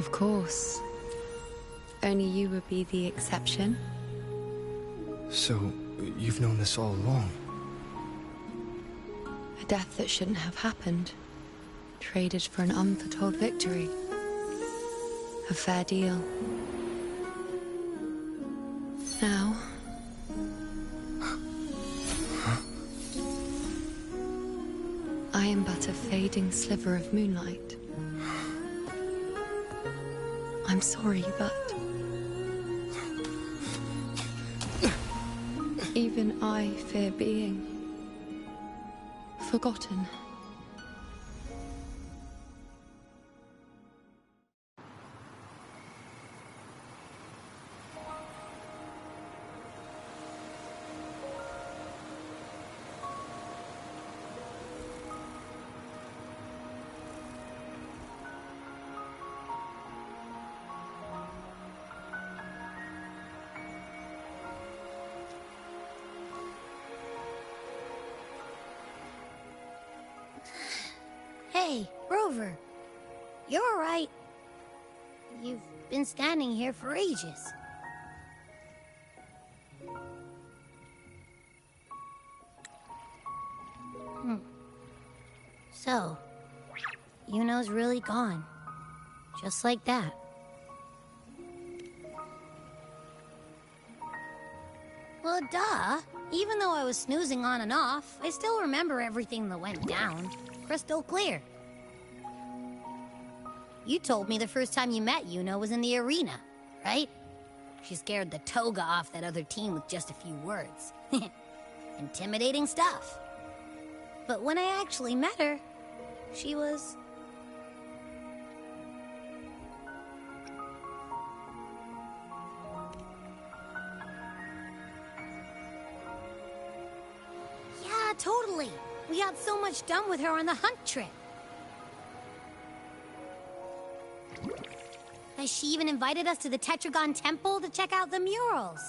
Of course. Only you would be the exception. So, you've known this all along? A death that shouldn't have happened. Traded for an unforetold victory. A fair deal. Now... I am but a fading sliver of moonlight. I'm sorry, but... even I fear being... forgotten. Hey, Rover. You're all right. You've been standing here for ages. So, Iuno's really gone. Just like that. Well, duh. Even though I was snoozing on and off, I still remember everything that went down. Crystal clear. You told me the first time you met Iuno was in the arena, right? She scared the toga off that other team with just a few words. Intimidating stuff. But when I actually met her, she was... yeah, totally. We got so much done with her on the hunt trip. She even invited us to the Tetragon Temple to check out the murals.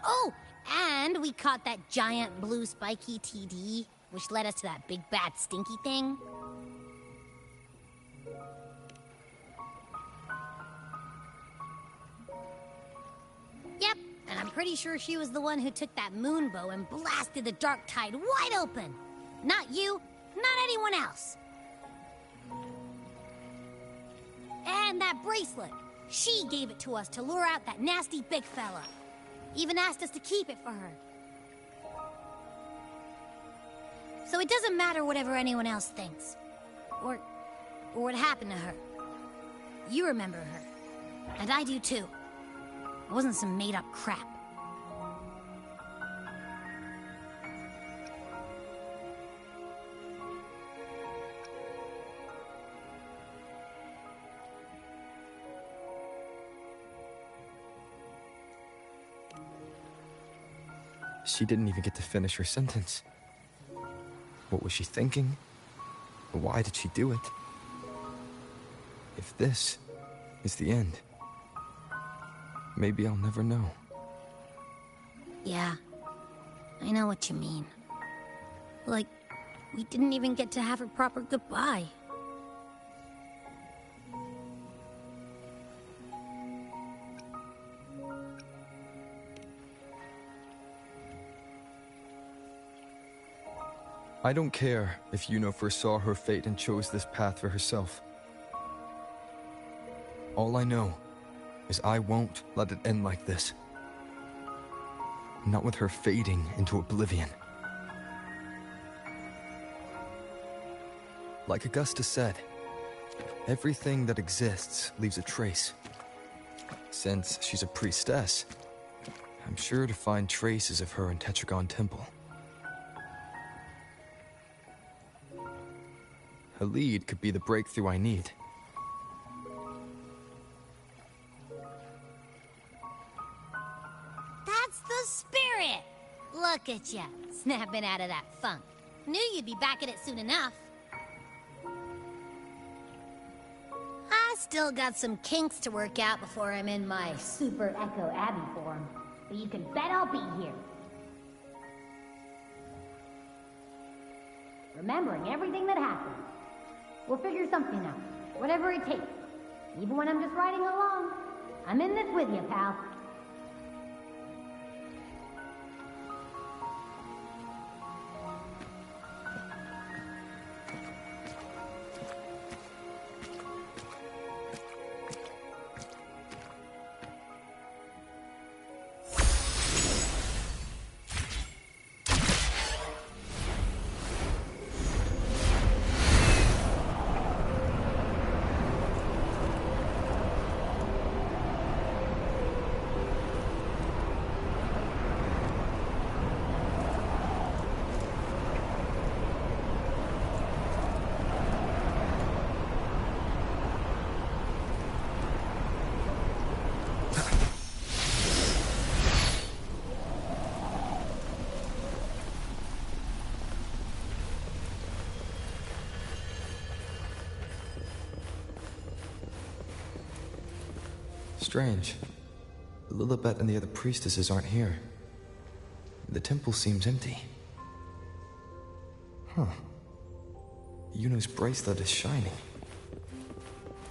Oh, and we caught that giant blue spiky TD, which led us to that big bad stinky thing. Yep, and I'm pretty sure she was the one who took that moon bow and blasted the Dark Tide wide open. Not you, not anyone else. And that bracelet. She gave it to us to lure out that nasty big fella. Even asked us to keep it for her. So it doesn't matter whatever anyone else thinks. Or what happened to her. You remember her. And I do too. It wasn't some made-up crap. She didn't even get to finish her sentence. What was she thinking? Why did she do it? If this is the end, maybe I'll never know. Yeah, I know what you mean. Like, we didn't even get to have a proper goodbye. I don't care if Iuno foresaw her fate and chose this path for herself. All I know is I won't let it end like this. Not with her fading into oblivion. Like Augusta said, everything that exists leaves a trace. Since she's a priestess, I'm sure to find traces of her in Tetragon Temple. Her lead could be the breakthrough I need. That's the spirit! Look at ya, snapping out of that funk. Knew you'd be back at it soon enough. I still got some kinks to work out before I'm in my Super Echo Abbey form. But you can bet I'll be here. Remembering everything that happened. We'll figure something out, whatever it takes. Even when I'm just riding along. I'm in this with you, pal. Strange. Lilibet and the other priestesses aren't here. The temple seems empty. Huh. Iuno's bracelet is shining.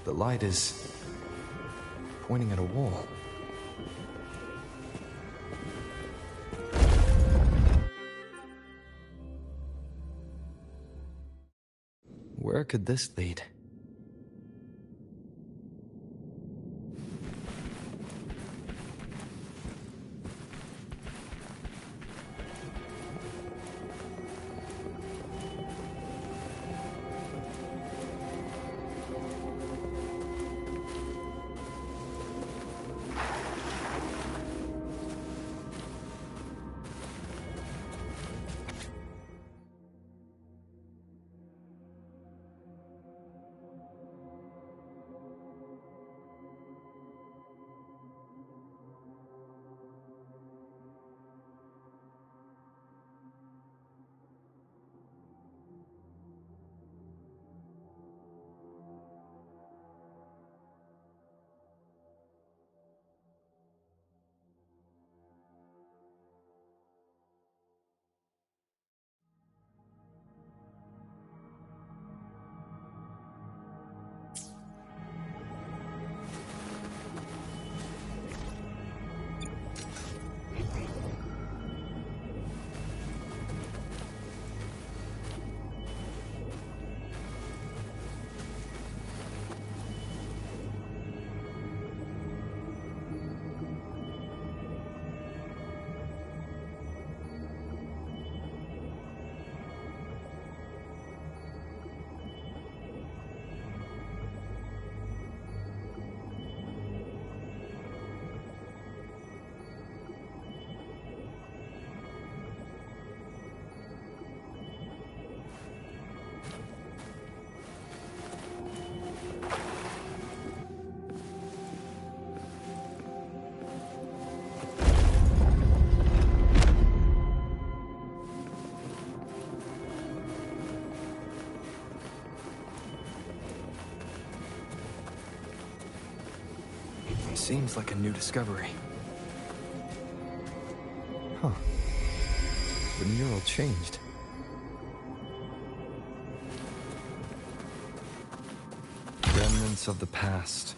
The light is pointing at a wall. Where could this lead? Seems like a new discovery. Huh. The mural changed. Remnants of the past.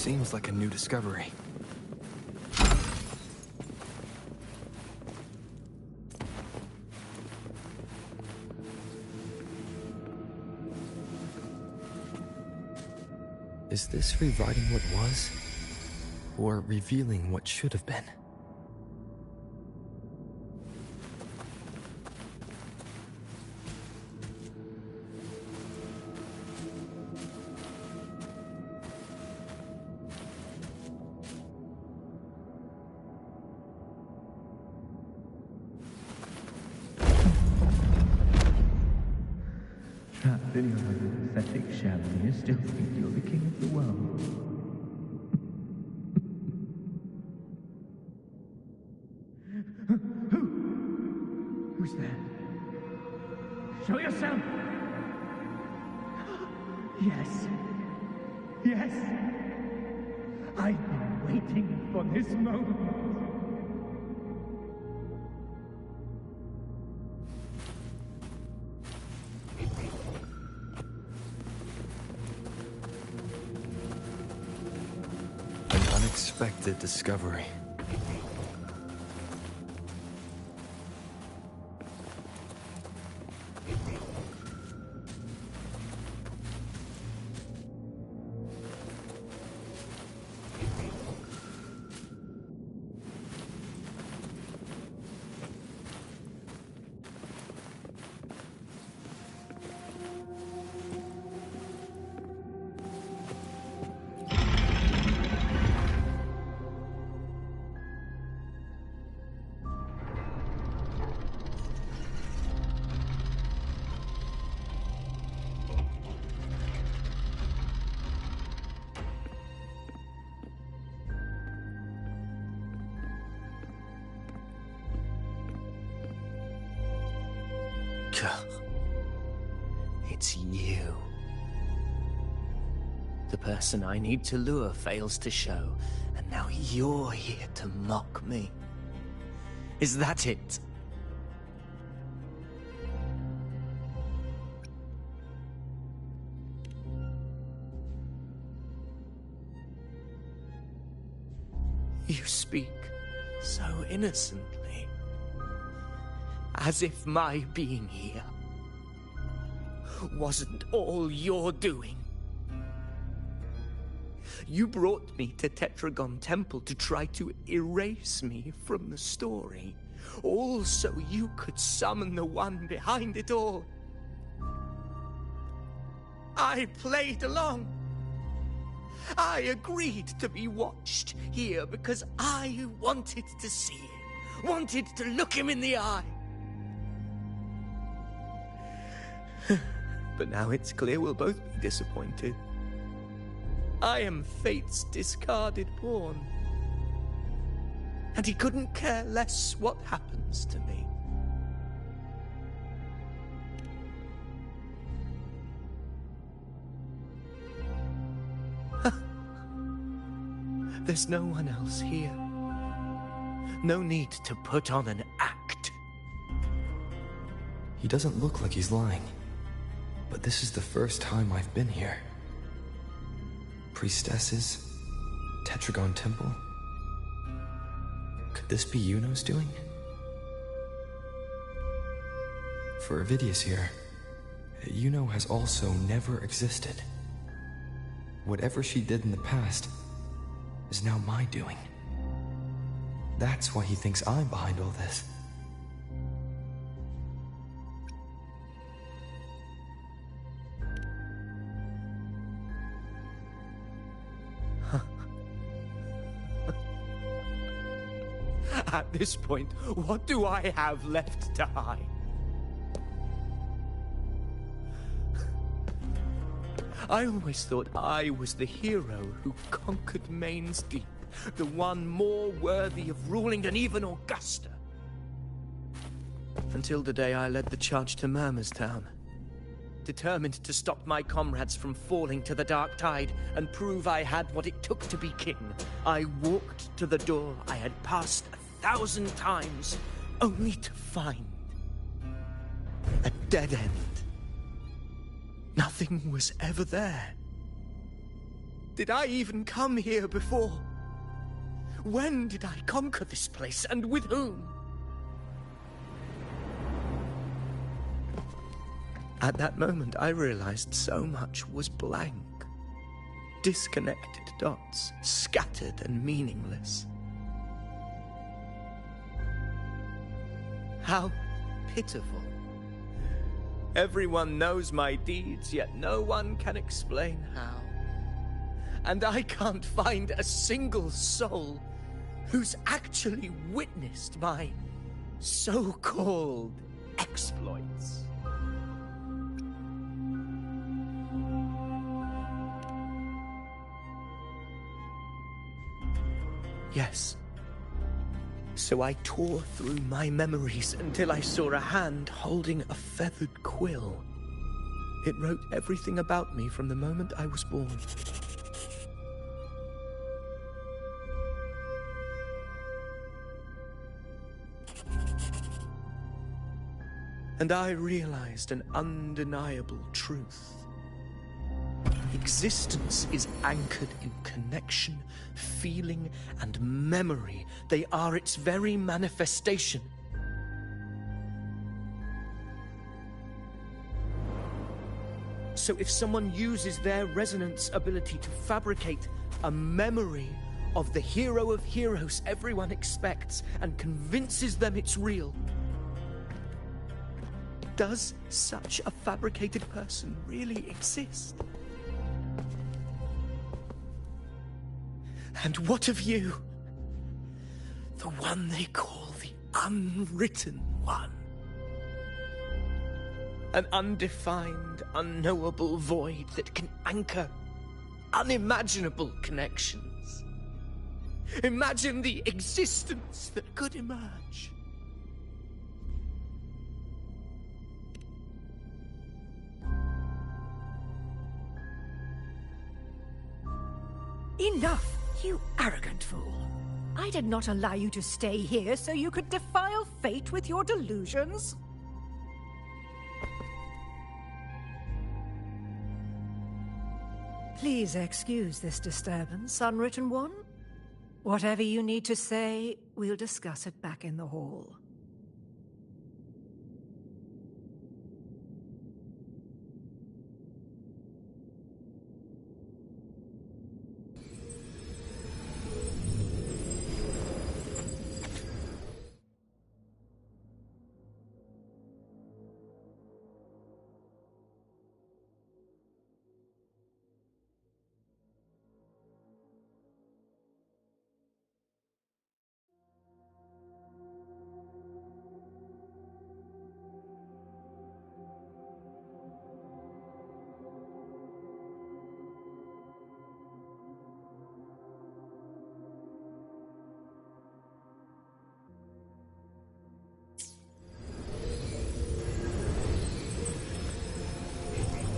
Seems like a new discovery. Is this rewriting what was? Or revealing what should have been? Trapped in your own pathetic shell, and you still think you're the king of the world. Who's there? Show yourself! Yes. Yes! I've been waiting for this moment. An unexpected discovery. It's you. The person I need to lure fails to show, and now you're here to mock me. Is that it? You speak so innocently, as if my being here wasn't all you're doing. You brought me to Tetragon Temple to try to erase me from the story, all so you could summon the one behind it all. I played along. I agreed to be watched here because I wanted to see him, wanted to look him in the eye. But now it's clear we'll both be disappointed. I am fate's discarded pawn. And he couldn't care less what happens to me. There's no one else here. No need to put on an act. He doesn't look like he's lying. But this is the first time I've been here. Priestesses? Tetragon Temple? Could this be Iuno's doing? For Avidius here, Iuno has also never existed. Whatever she did in the past is now my doing. That's why he thinks I'm behind all this. At this point, what do I have left to hide? I always thought I was the hero who conquered Main's Deep, the one more worthy of ruling than even Augusta. Until the day I led the charge to Murmur's Town, determined to stop my comrades from falling to the dark tide and prove I had what it took to be king. I walked to the door I had passed 1,000 times, only to find a dead end. Nothing was ever there. Did I even come here before? When did I conquer this place, and with whom? At that moment, I realized so much was blank. Disconnected dots, scattered and meaningless. How pitiful. Everyone knows my deeds, yet no one can explain how. And I can't find a single soul who's actually witnessed my so-called exploits. Yes. So I tore through my memories until I saw a hand holding a feathered quill. It wrote everything about me from the moment I was born. And I realized an undeniable truth. Existence is anchored in connection, feeling, and memory. They are its very manifestation. So if someone uses their resonance ability to fabricate a memory of the hero of heroes everyone expects and convinces them it's real, does such a fabricated person really exist? And what of you? The one they call the Unwritten One. An undefined, unknowable void that can anchor unimaginable connections. Imagine the existence that could emerge. Enough, you arrogant fool. I did not allow you to stay here so you could defile fate with your delusions. Please excuse this disturbance, Unwritten One. Whatever you need to say, we'll discuss it back in the hall.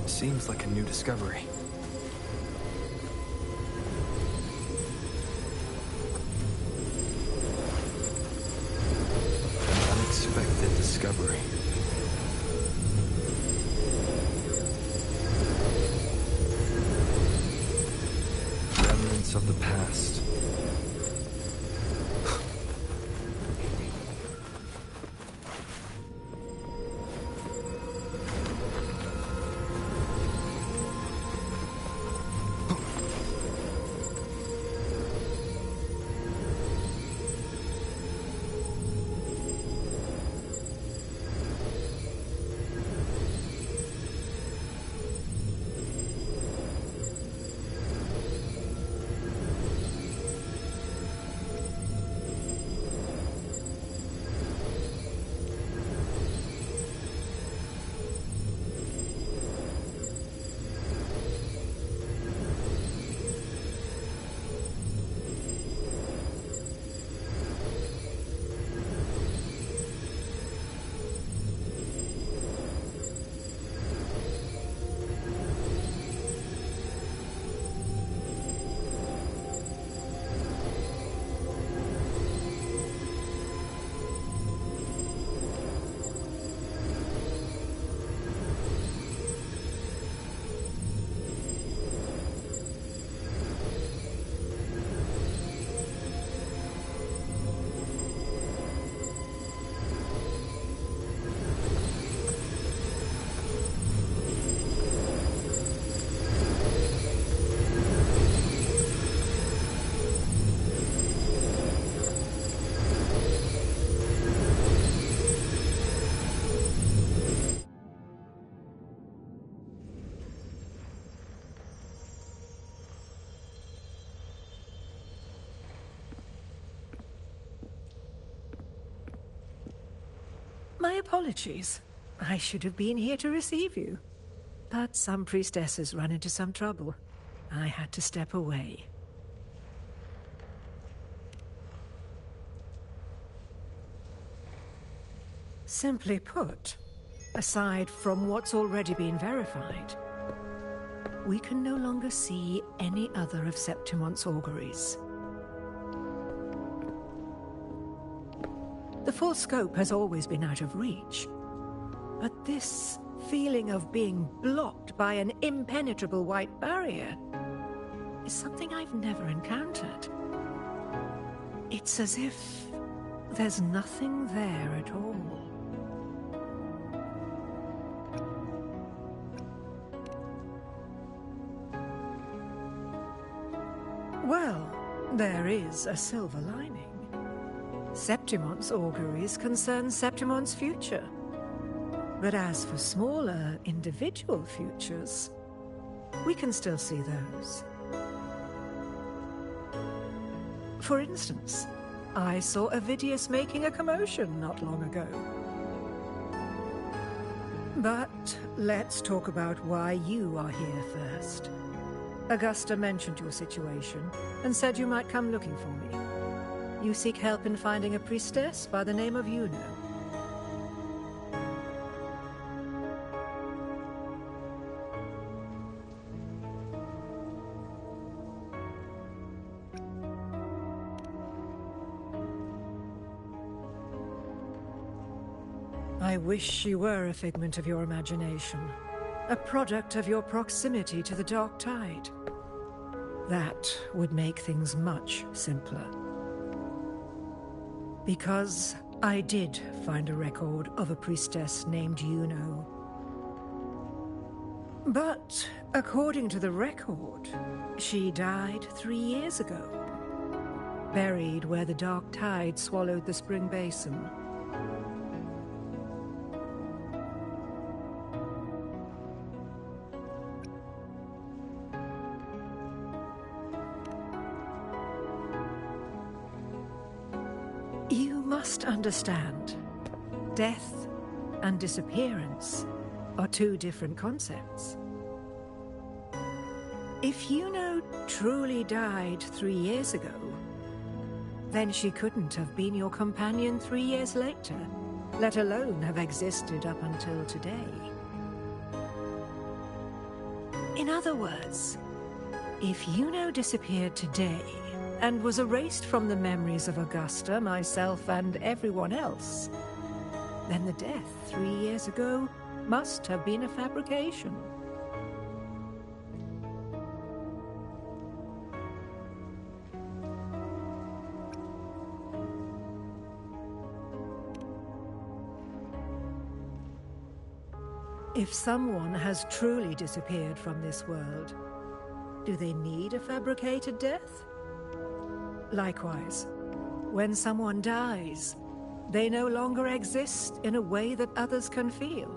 Seems like a new discovery. An unexpected discovery. Remnants of the past. apologies. I should have been here to receive you. But some priestesses run into some trouble. I had to step away. Simply put, aside from what's already been verified, we can no longer see any other of Septimon's auguries. The full scope has always been out of reach, but this feeling of being blocked by an impenetrable white barrier is something I've never encountered. It's as if there's nothing there at all. Well, there is a silver lining. Septimon's auguries concern Septimon's future. But as for smaller, individual futures, we can still see those. For instance, I saw Avidius making a commotion not long ago. But let's talk about why you are here first. Augusta mentioned your situation and said you might come looking for me. You seek help in finding a priestess by the name of Iuno. I wish she were a figment of your imagination, a product of your proximity to the Dark Tide. That would make things much simpler. Because I did find a record of a priestess named Iuno. But according to the record, she died 3 years ago, buried where the Dark Tide swallowed the Spring Basin. You must understand, death and disappearance are two different concepts. If Iuno truly died 3 years ago, then she couldn't have been your companion 3 years later, let alone have existed up until today. In other words, if Iuno disappeared today and was erased from the memories of Augusta, myself, and everyone else, then the death 3 years ago must have been a fabrication. If someone has truly disappeared from this world, do they need a fabricated death? Likewise, when someone dies, they no longer exist in a way that others can feel.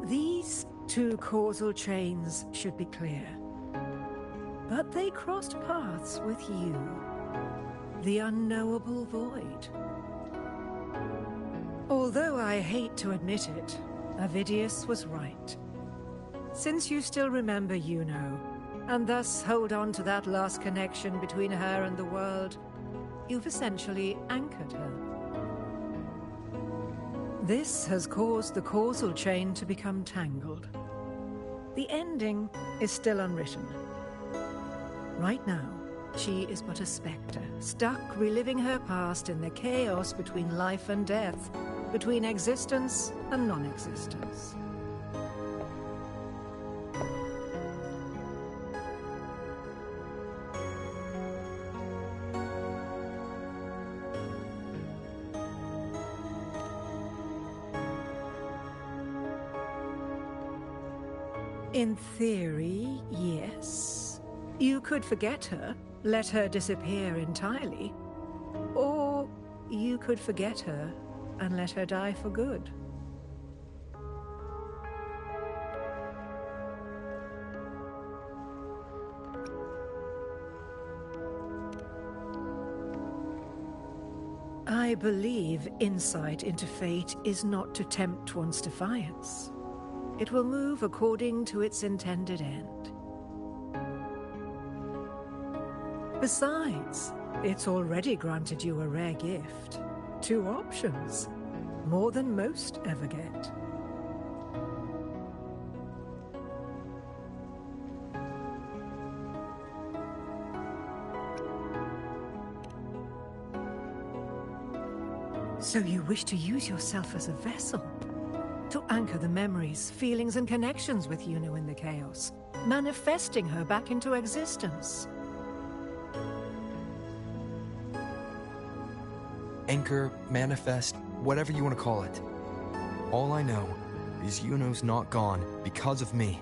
These two causal chains should be clear. But they crossed paths with you, the unknowable void. Although I hate to admit it, Avidius was right. Since you still remember Iuno, and thus hold on to that last connection between her and the world, you've essentially anchored her. This has caused the causal chain to become tangled. The ending is still unwritten. Right now, she is but a spectre, stuck reliving her past in the chaos between life and death, between existence and non-existence. In theory, yes. You could forget her, let her disappear entirely. Or you could forget her and let her die for good. I believe insight into fate is not to tempt one's defiance. It will move according to its intended end. Besides, it's already granted you a rare gift. 2 options. More than most ever get. So you wish to use yourself as a vessel? To anchor the memories, feelings, and connections with Iuno in the chaos, manifesting her back into existence. Anchor, manifest, whatever you want to call it. All I know is Iuno's not gone because of me.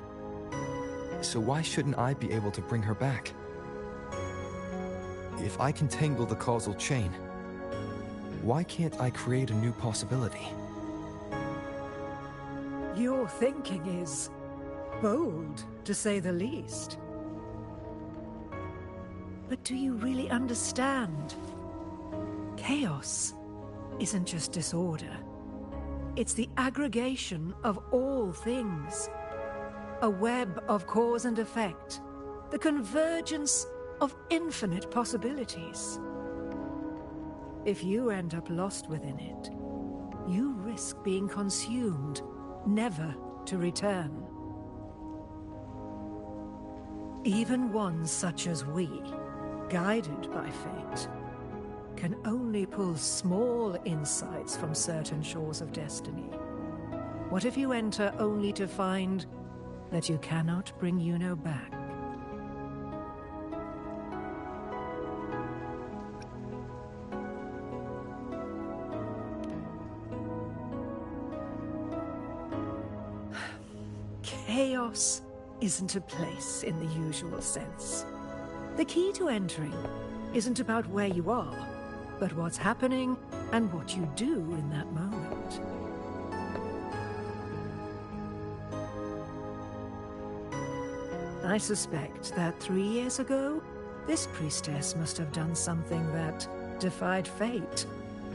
So why shouldn't I be able to bring her back? If I can tangle the causal chain, why can't I create a new possibility? Your thinking is bold, to say the least. But do you really understand? Chaos isn't just disorder. It's the aggregation of all things. A web of cause and effect. The convergence of infinite possibilities. If you end up lost within it, you risk being consumed, never to return. Even ones such as we, guided by fate, can only pull small insights from certain shores of destiny. What if you enter only to find that you cannot bring Iuno back? Chaos isn't a place in the usual sense. The key to entering isn't about where you are, but what's happening and what you do in that moment. I suspect that 3 years ago, this priestess must have done something that defied fate,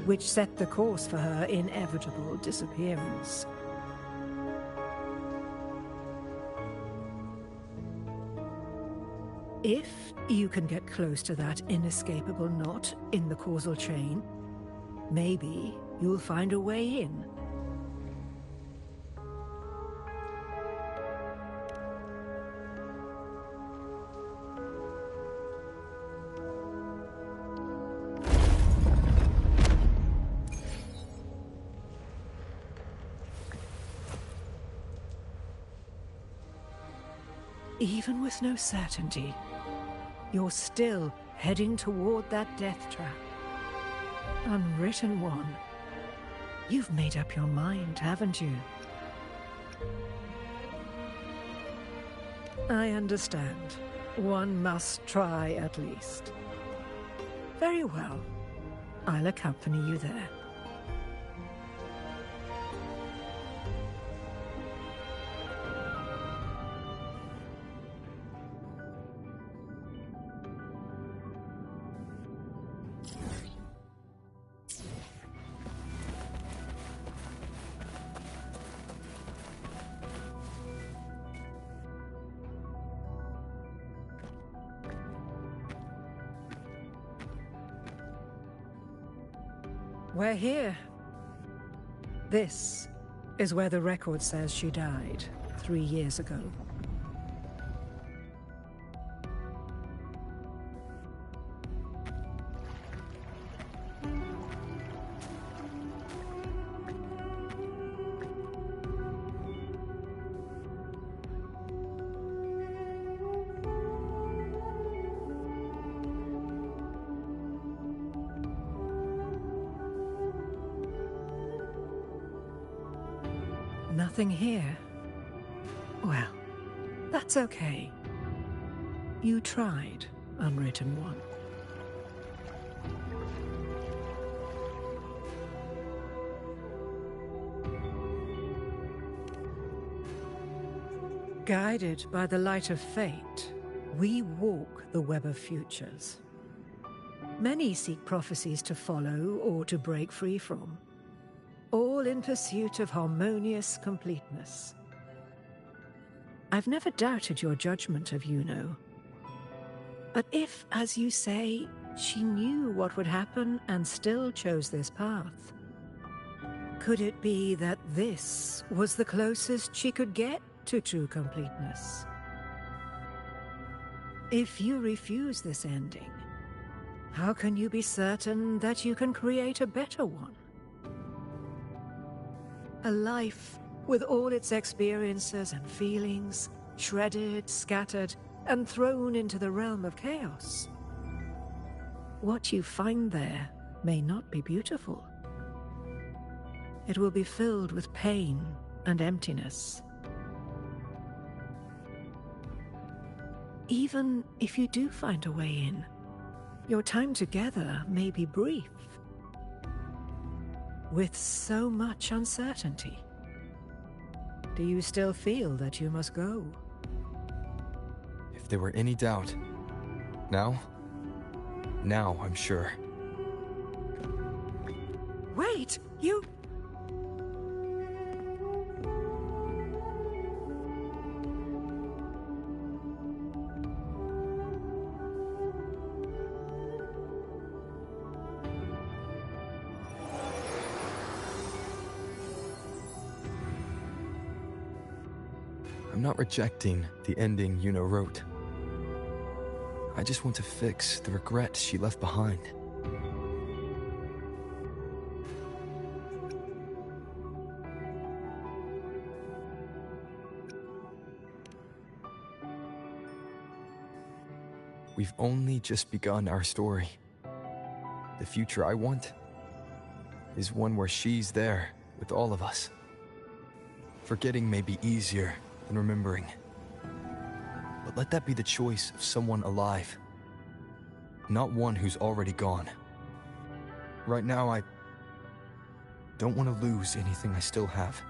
which set the course for her inevitable disappearance. If you can get close to that inescapable knot in the causal chain, maybe you'll find a way in. Even with no certainty, you're still heading toward that death trap. Unwritten one. You've made up your mind, haven't you? I understand. One must try at least. Very well. I'll accompany you there. We're here. This is where the record says she died 3 years ago. Nothing here. Well, that's okay. You tried, Unwritten One. Guided by the light of fate, we walk the web of futures. Many seek prophecies to follow or to break free from, all in pursuit of harmonious completeness. I've never doubted your judgment of Iuno. But if, as you say, she knew what would happen and still chose this path, could it be that this was the closest she could get to true completeness? If you refuse this ending, how can you be certain that you can create a better one? A life with all its experiences and feelings, shredded, scattered, and thrown into the realm of chaos. What you find there may not be beautiful. It will be filled with pain and emptiness. Even if you do find a way in, your time together may be brief, with so much uncertainty. Do you still feel that you must go? If there were any doubt, now I'm sure. Wait, you... I'm not rejecting the ending Iuno wrote. I just want to fix the regret she left behind. We've only just begun our story. The future I want is one where she's there with all of us. Forgetting may be easier than remembering. But let that be the choice of someone alive, not one who's already gone. Right now, I don't want to lose anything I still have.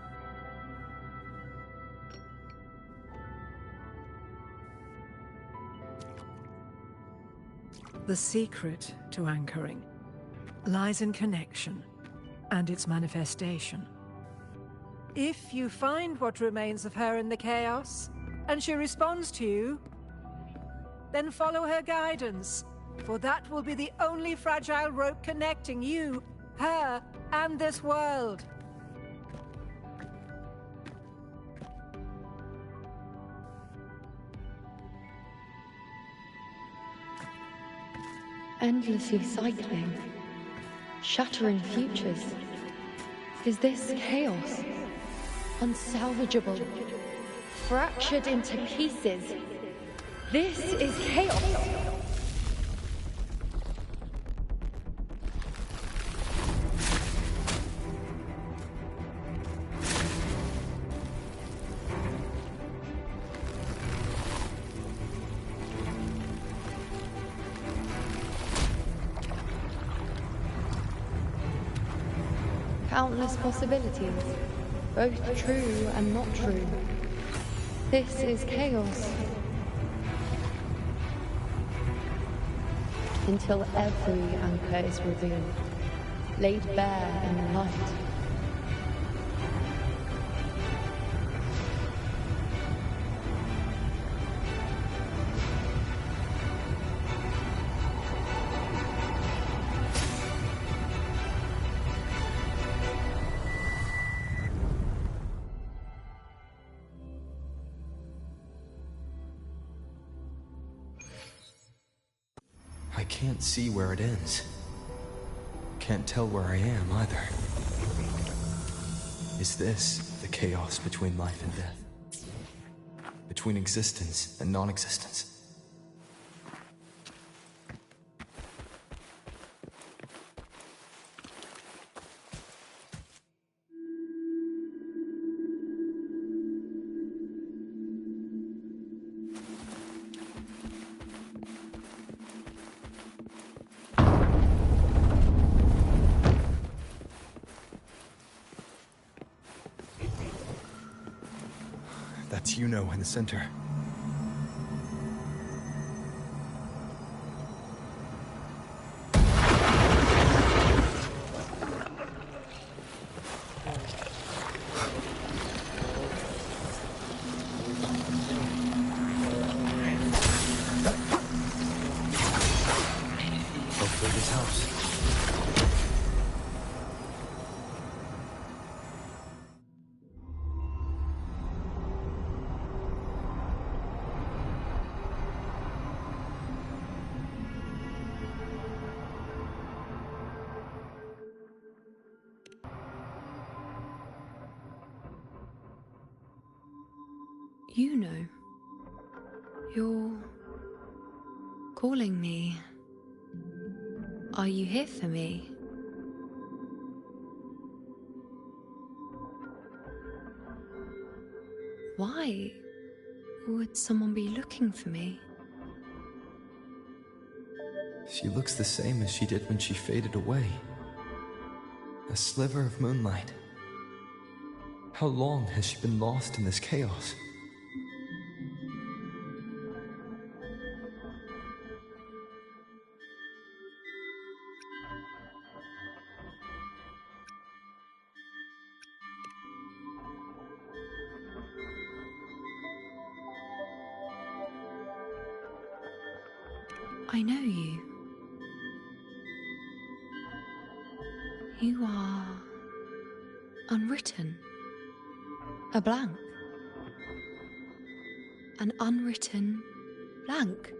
The secret to anchoring lies in connection and its manifestation. If you find what remains of her in the chaos, and she responds to you, then follow her guidance, for that will be the only fragile rope connecting you, her, and this world. Endlessly cycling, shattering futures. Is this chaos? Unsalvageable, fractured into pieces. This is chaos. Countless possibilities, both true and not true. This is chaos. Until every anchor is revealed, laid bare in the light. I can't see where it ends. Can't tell where I am either. Is this the chaos between life and death? Between existence and non-existence? That's Iuno in the center. Iuno, you're calling me. Are you here for me? Why would someone be looking for me? She looks the same as she did when she faded away. A sliver of moonlight. How long has she been lost in this chaos? I know you. You are unwritten. A blank. An unwritten blank.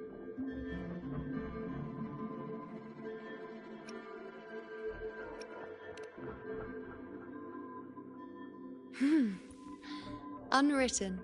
Unwritten.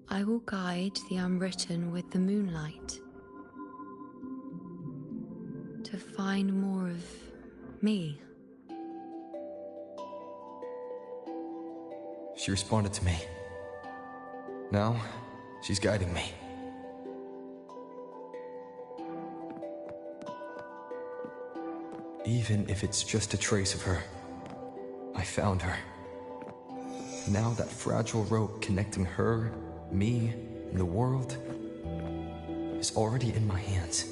I will guide the unwritten with the moonlight to find more of me. She responded to me. Now, she's guiding me. Even if it's just a trace of her, I found her. Now that fragile rope connecting her, me, and the world is already in my hands.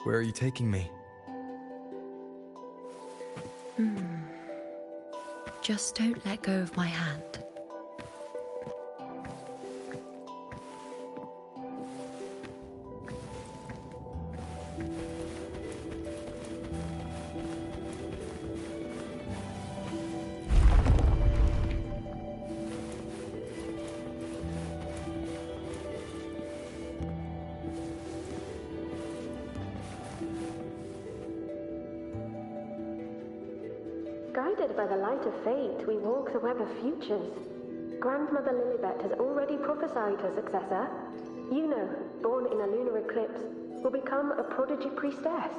Where are you taking me? Just don't let go of my hand. Guided by the light of fate, we walk the web of futures. Grandmother Lilibet has already prophesied her successor. Iuno, born in a lunar eclipse, will become a prodigy priestess.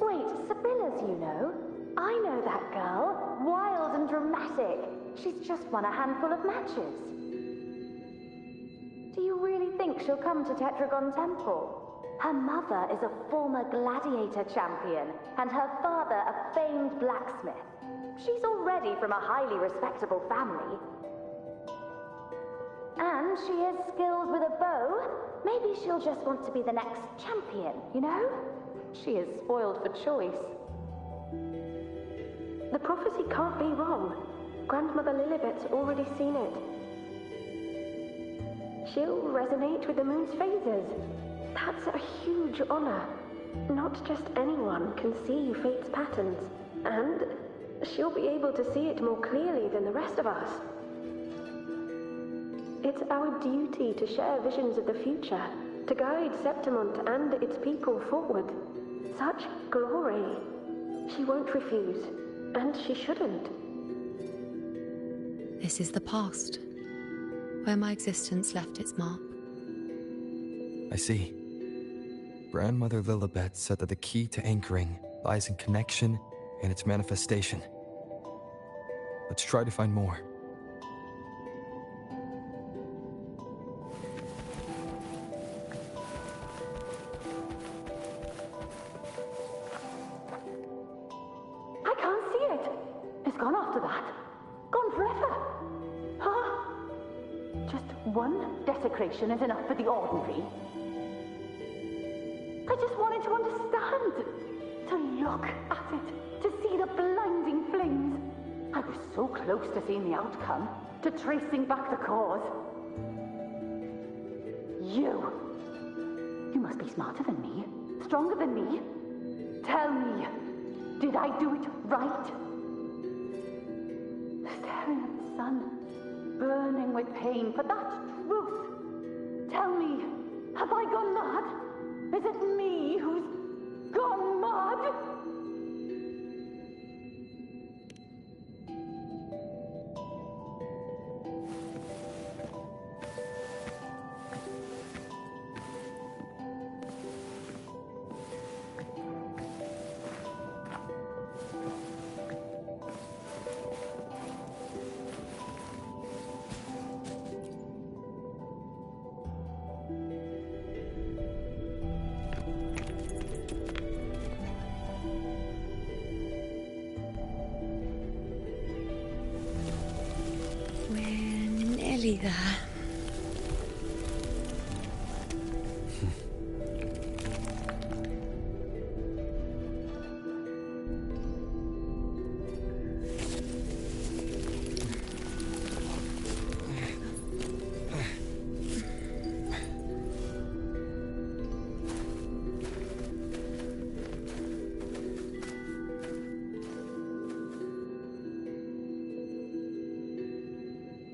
Wait, Sibylla's Iuno? I know that girl. Wild and dramatic. She's just won a handful of matches. Do you really think she'll come to Tetragon Temple? Her mother is a former gladiator champion, and her father a famed blacksmith. She's already from a highly respectable family. And she is skilled with a bow. Maybe she'll just want to be the next champion, you know? She is spoiled for choice. The prophecy can't be wrong. Grandmother Lilibet's already seen it. She'll resonate with the moon's phases. That's a huge honor. Not just anyone can see fate's patterns, and she'll be able to see it more clearly than the rest of us. It's our duty to share visions of the future, to guide Septimont and its people forward. Such glory. She won't refuse, and she shouldn't. This is the past, where my existence left its mark. I see. Grandmother Lilibet said that the key to anchoring lies in connection and its manifestation. Let's try to find more. I can't see it. It's gone after that. Gone forever. Huh? Just one desecration is enough for the ordinary. I just wanted to understand. To look at it. To see the blinding flames. I was so close to seeing the outcome. To tracing back the cause. You must be smarter than me. Stronger than me. Tell me. Did I do it right? Staring at the sun, burning with pain for that truth. Tell me, have I gone mad? Is it me who's gone mad? There.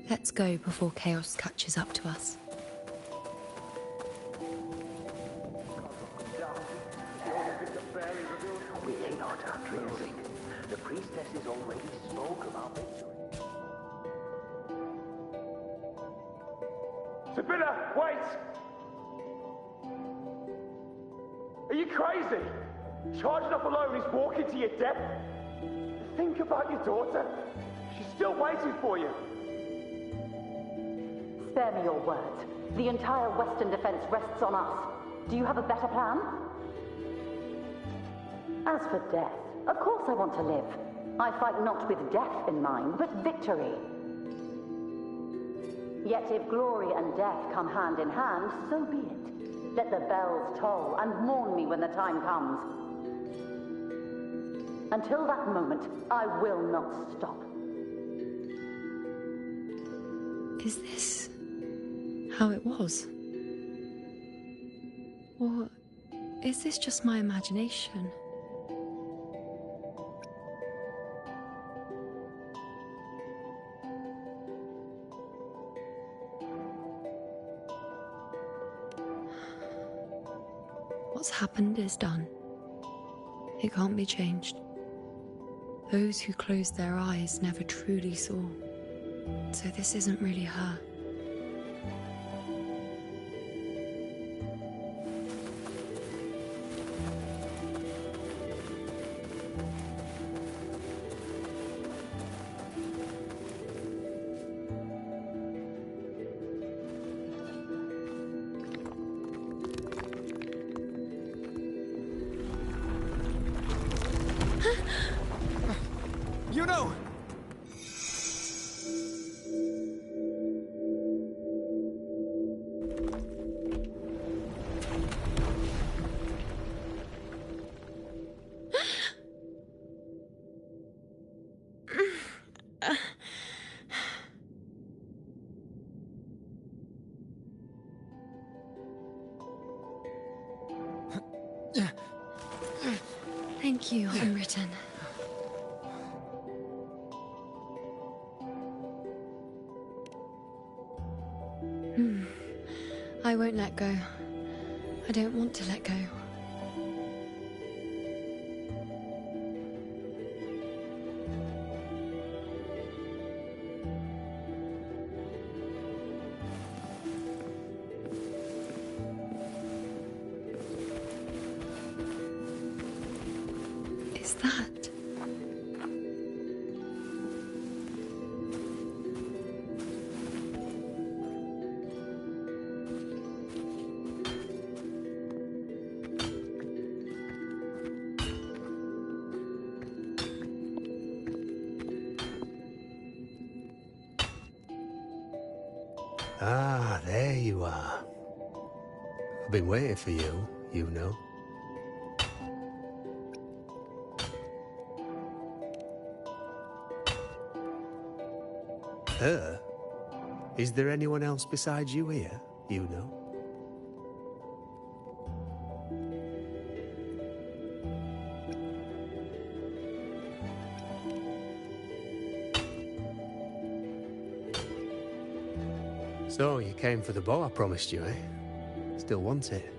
Let's go before chaos catches up to us. We cannot dreaming. The priestesses already spoke about victory. Sibylla, wait! Are you crazy? Charging up alone is walking to your death. Think about your daughter. She's still waiting for you. Spare me your words. The entire Western defense rests on us. Do you have a better plan? As for death, of course I want to live. I fight not with death in mind, but victory. Yet if glory and death come hand in hand, so be it. Let the bells toll and mourn me when the time comes. Until that moment, I will not stop. Is this how it was? Or is this just my imagination? What's happened is done. It can't be changed. Those who closed their eyes never truly saw. So this isn't really her. Iuno! Thank you, Unwritten. I won't let go. I don't want to let go. that? Ah, there you are. I've been waiting for you, Iuno. Her? Is there anyone else besides you here, Iuno? So, you came for the bow I promised you, eh? Still want it?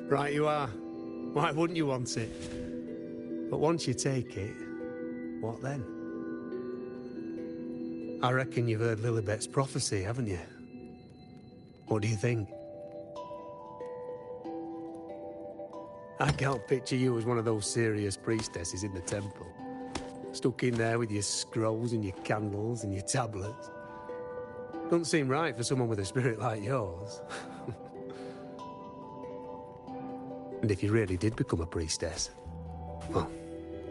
Right you are. Why wouldn't you want it? But once you take it, what then? I reckon you've heard Lilibet's prophecy, haven't you? What do you think? I can't picture you as one of those serious priestesses in the temple. Stuck in there with your scrolls and your candles and your tablets. Doesn't seem right for someone with a spirit like yours. And if you really did become a priestess, well,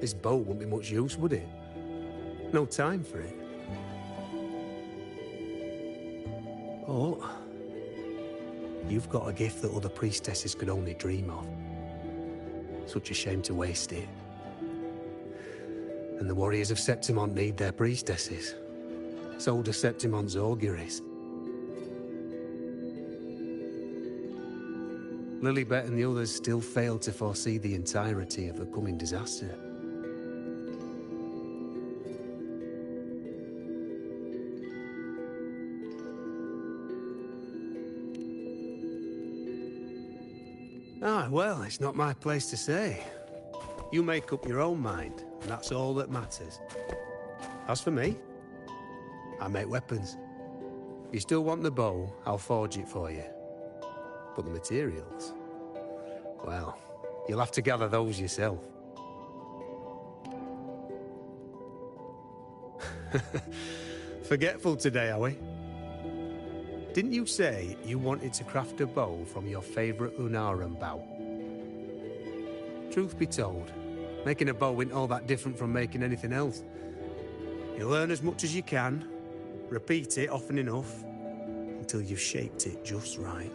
this bow wouldn't be much use, would it? No time for it. But you've got a gift that other priestesses could only dream of. Such a shame to waste it. And the warriors of Septimont need their priestesses. So do Septimont's auguries. Lilibet and the others still failed to foresee the entirety of the coming disaster. Ah, well, it's not my place to say. You make up your own mind, and that's all that matters. As for me, I make weapons. If you still want the bow, I'll forge it for you. But the materials, well, you'll have to gather those yourself. Forgetful today, are we? Didn't you say you wanted to craft a bow from your favorite Lunarum bow? Truth be told, making a bow isn't all that different from making anything else. You learn as much as you can, repeat it often enough, until you've shaped it just right.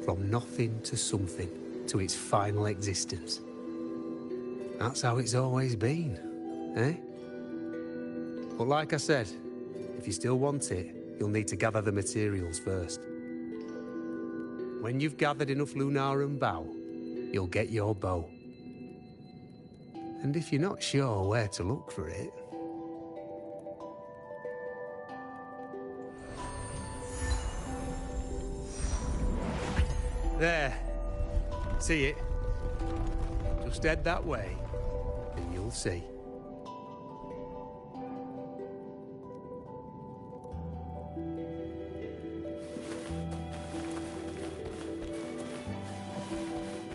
From nothing to something, to its final existence. That's how it's always been, eh? But like I said, if you still want it, you'll need to gather the materials first. When you've gathered enough Lunarum bow, you'll get your bow. And if you're not sure where to look for it... There. See it? Just head that way, and you'll see.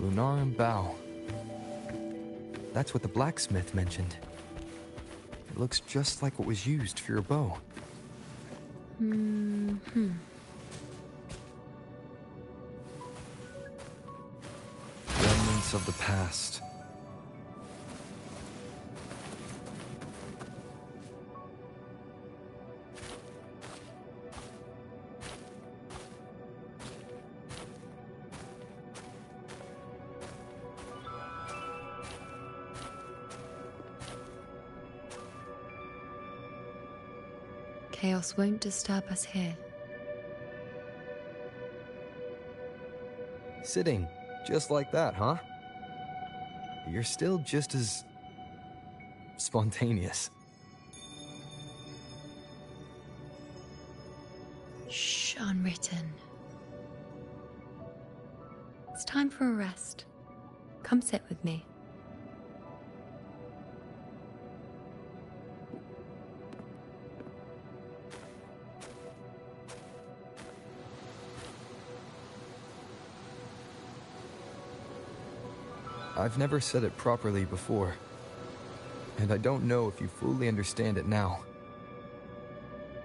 Lunarum bow. That's what the blacksmith mentioned. It looks just like what was used for your bow. Mm-hmm. Remnants of the past. Chaos won't disturb us here. Sitting, just like that, huh? You're still just as... spontaneous. Shh, unwritten. It's time for a rest. Come sit with me. I've never said it properly before, and I don't know if you fully understand it now.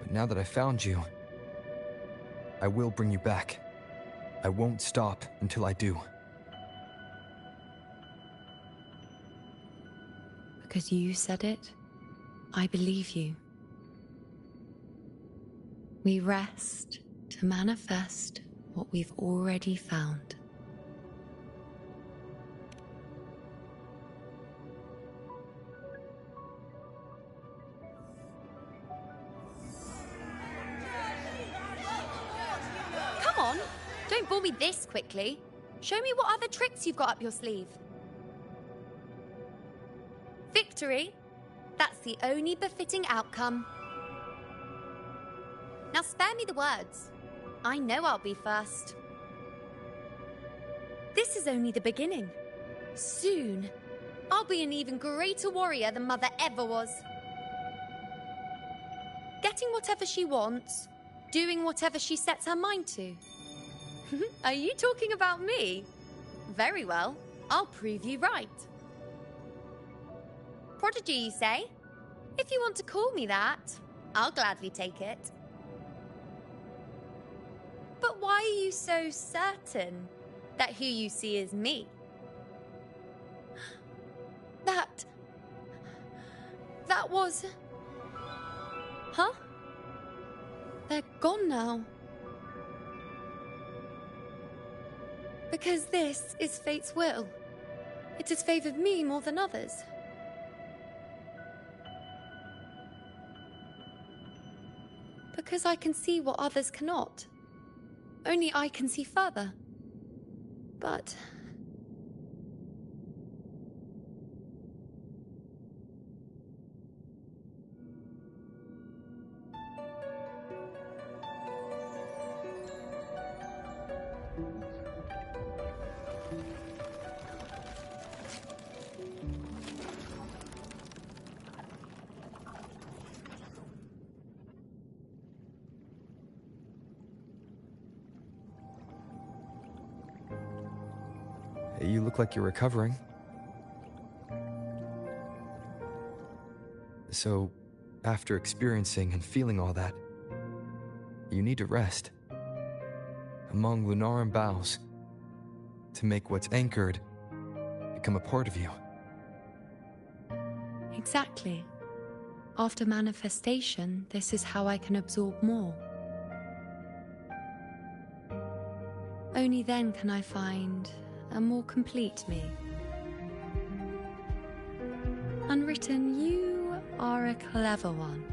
But now that I found you, I will bring you back. I won't stop until I do. Because you said it, I believe you. We rest to manifest what we've already found. Come on, don't bore me this quickly. Show me what other tricks you've got up your sleeve. Victory? That's the only befitting outcome. Now spare me the words. I know I'll be first. This is only the beginning. Soon, I'll be an even greater warrior than Mother ever was. Getting whatever she wants, doing whatever she sets her mind to. Are you talking about me? Very well, I'll prove you right. Prodigy, you say? If you want to call me that, I'll gladly take it. But why are you so certain that who you see is me? That was... Huh? They're gone now. Because this is fate's will. It has favored me more than others. Because I can see what others cannot. Only I can see further. But... You look like you're recovering. So, after experiencing and feeling all that, you need to rest among Lunaran boughs to make what's anchored become a part of you. Exactly. After manifestation, this is how I can absorb more. Only then can I find a more complete me. Unwritten, you are a clever one.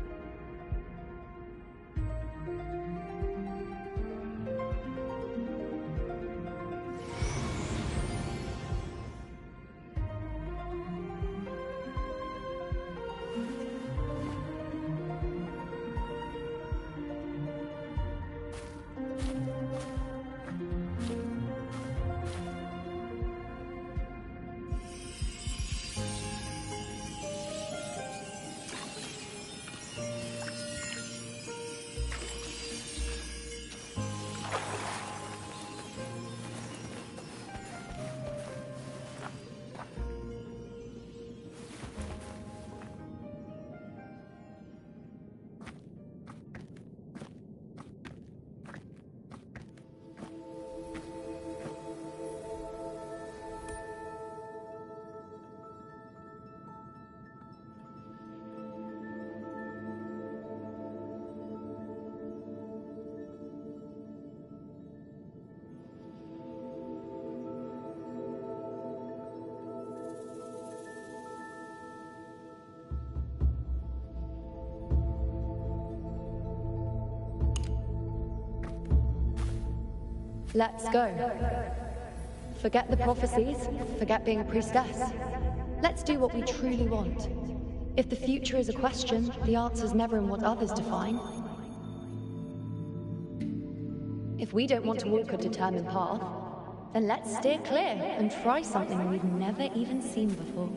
Let's go. Forget the prophecies, forget being a priestess. Let's do what we truly want. If the future is a question, the answer's never in what others define. If we don't want to walk a determined path, Then let's steer clear and try something we've never even seen before.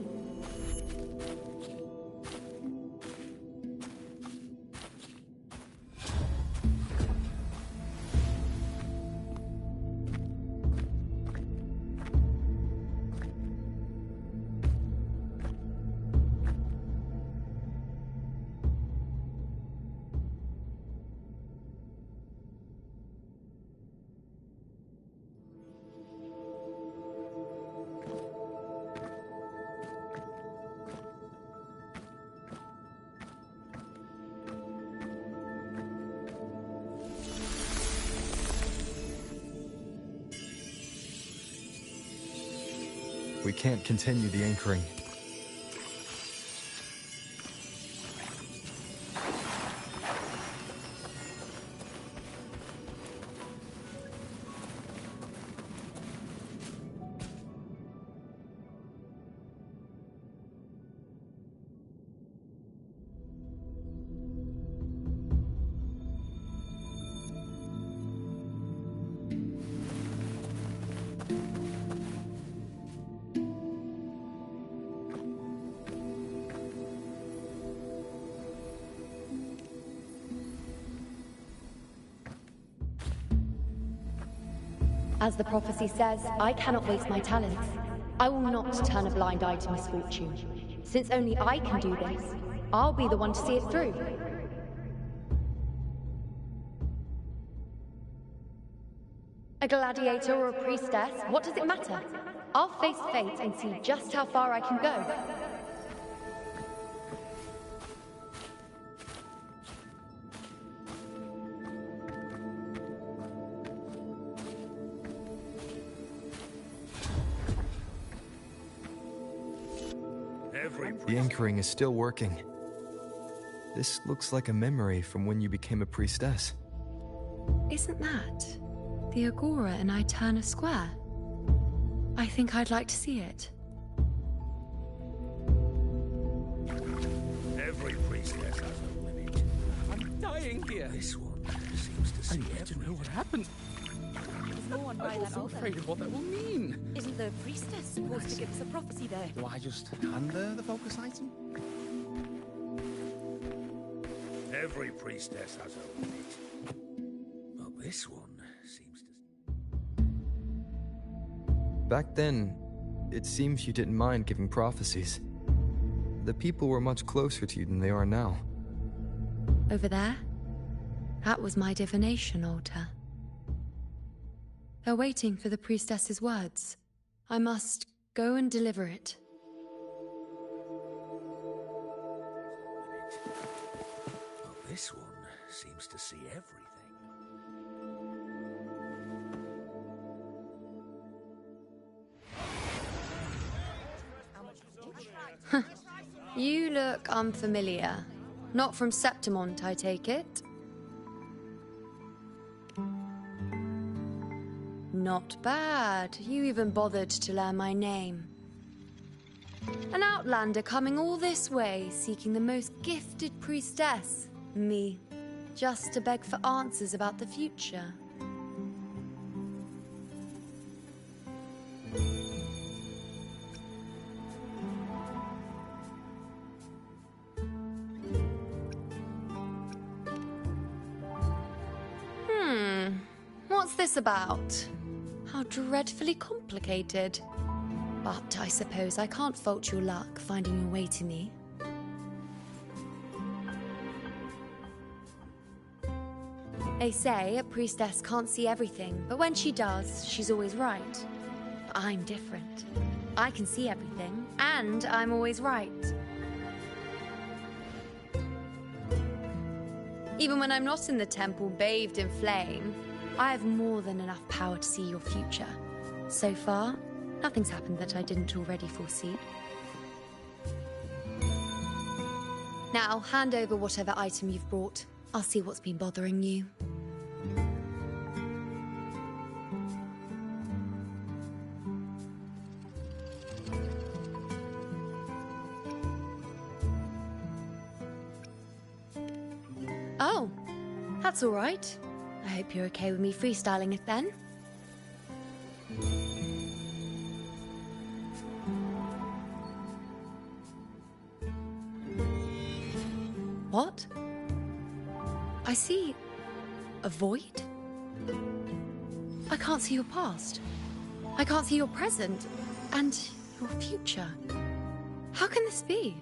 We can't continue the anchoring. As the prophecy says, I cannot waste my talents. I will not turn a blind eye to misfortune. Since only I can do this, I'll be the one to see it through. A gladiator or a priestess, what does it matter? I'll face fate and see just how far I can go. The anchoring is still working. This looks like a memory from when you became a priestess. Isn't that the Agora in Iuno Square? I think I'd like to see it. Every priestess has a limit. I'm dying here. This one seems to see I need to know what happened. There's no one by I'm that also altar. afraid of what that will mean. Isn't the priestess supposed to give us a prophecy there? Do I just hand her the focus item? Every priestess has a limit. But this one seems to... Back then, it seems you didn't mind giving prophecies. The people were much closer to you than they are now. Over there? That was my divination altar. They're waiting for the priestess's words. I must go and deliver it. But this one seems to see everything. You look unfamiliar. Not from Septimont, I take it? Not bad. You even bothered to learn my name. An outlander coming all this way, seeking the most gifted priestess, me, just to beg for answers about the future. What's this about? How dreadfully complicated. But I suppose I can't fault your luck finding your way to me. They say a priestess can't see everything, but when she does, she's always right. But I'm different. I can see everything, and I'm always right. Even when I'm not in the temple bathed in flame, I have more than enough power to see your future. So far, nothing's happened that I didn't already foresee. Now, hand over whatever item you've brought. I'll see what's been bothering you. Oh, that's all right. I hope you're okay with me freestyling it then. What? I see a void? I can't see your past. I can't see your present and your future. How can this be?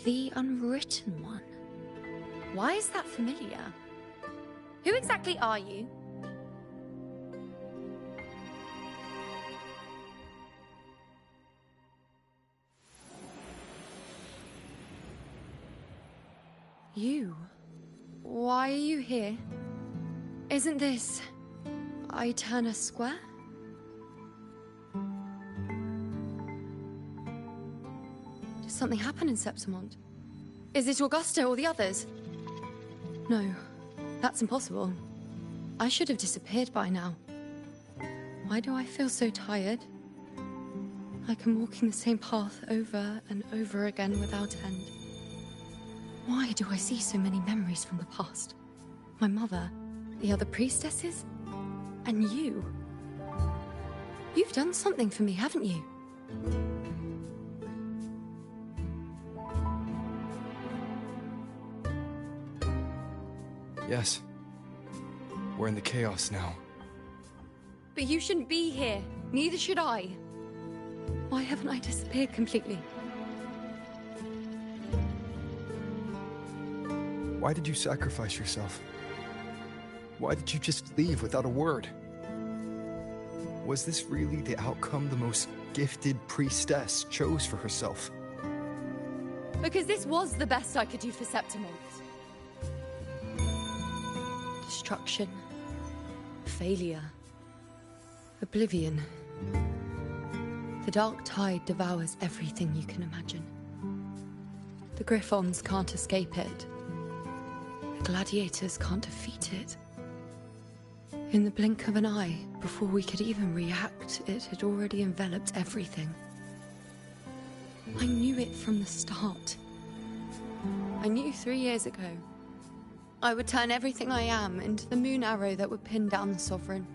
The Unwritten One. Why is that familiar? Who exactly are you? You? Why are you here? Isn't this Iuno Square? Did something happen in Septimont? Is it Augusta or the others? No, that's impossible. I should have disappeared by now. Why do I feel so tired? Like I'm walking the same path over and over again without end. Why do I see so many memories from the past? My mother, the other priestesses, and you. You've done something for me, haven't you? Yes. We're in the chaos now. But you shouldn't be here. Neither should I. Why haven't I disappeared completely? Why did you sacrifice yourself? Why did you just leave without a word? Was this really the outcome the most gifted priestess chose for herself? Because this was the best I could do for Septimont. Destruction. Failure. Oblivion. The dark tide devours everything you can imagine. The Griffons can't escape it. The gladiators can't defeat it. In the blink of an eye, before we could even react, it had already enveloped everything. I knew it from the start. I knew 3 years ago. I would turn everything I am into the moon arrow that would pin down the Sovereign.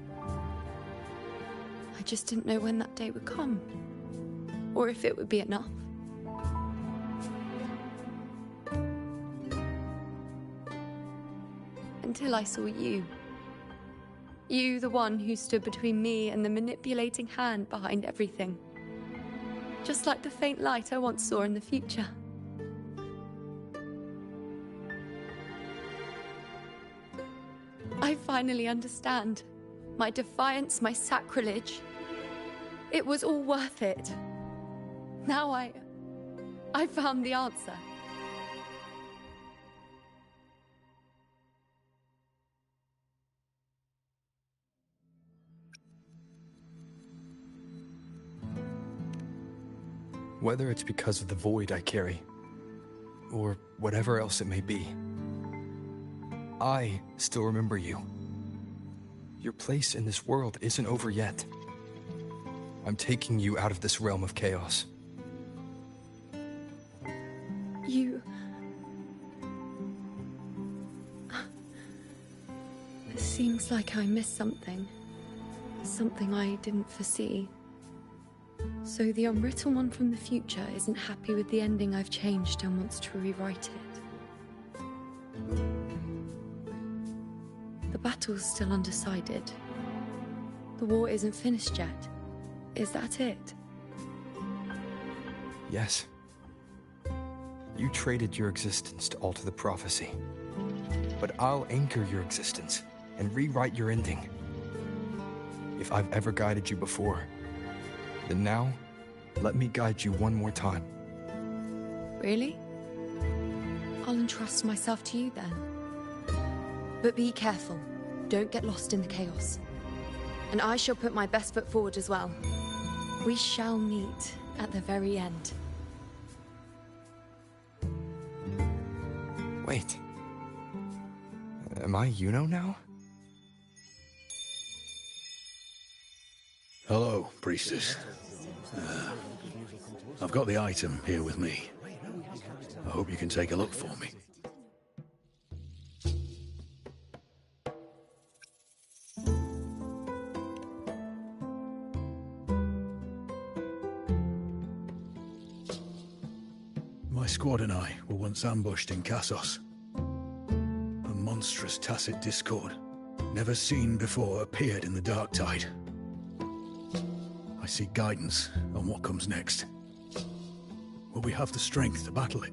I just didn't know when that day would come, or if it would be enough. Until I saw you. You, the one who stood between me and the manipulating hand behind everything. Just like the faint light I once saw in the future. I finally understand. My defiance, my sacrilege. It was all worth it. Now I found the answer. Whether it's because of the void I carry, or whatever else it may be, I still remember you. Your place in this world isn't over yet. I'm taking you out of this realm of chaos. You... It seems like I missed something. Something I didn't foresee. So the Unwritten One from the future isn't happy with the ending I've changed and wants to rewrite it. The battle's still undecided. The war isn't finished yet. Is that it? Yes. You traded your existence to alter the prophecy. But I'll anchor your existence and rewrite your ending. If I've ever guided you before, then now, let me guide you one more time. Really? I'll entrust myself to you then. But be careful. Don't get lost in the chaos. And I shall put my best foot forward as well. We shall meet at the very end. Wait. Am I Iuno now? Hello, priestess. I've got the item here with me. I hope you can take a look for me. My squad and I were once ambushed in Kassos. A monstrous tacit discord, never seen before, appeared in the dark tide. I seek guidance on what comes next. Will we have the strength to battle it?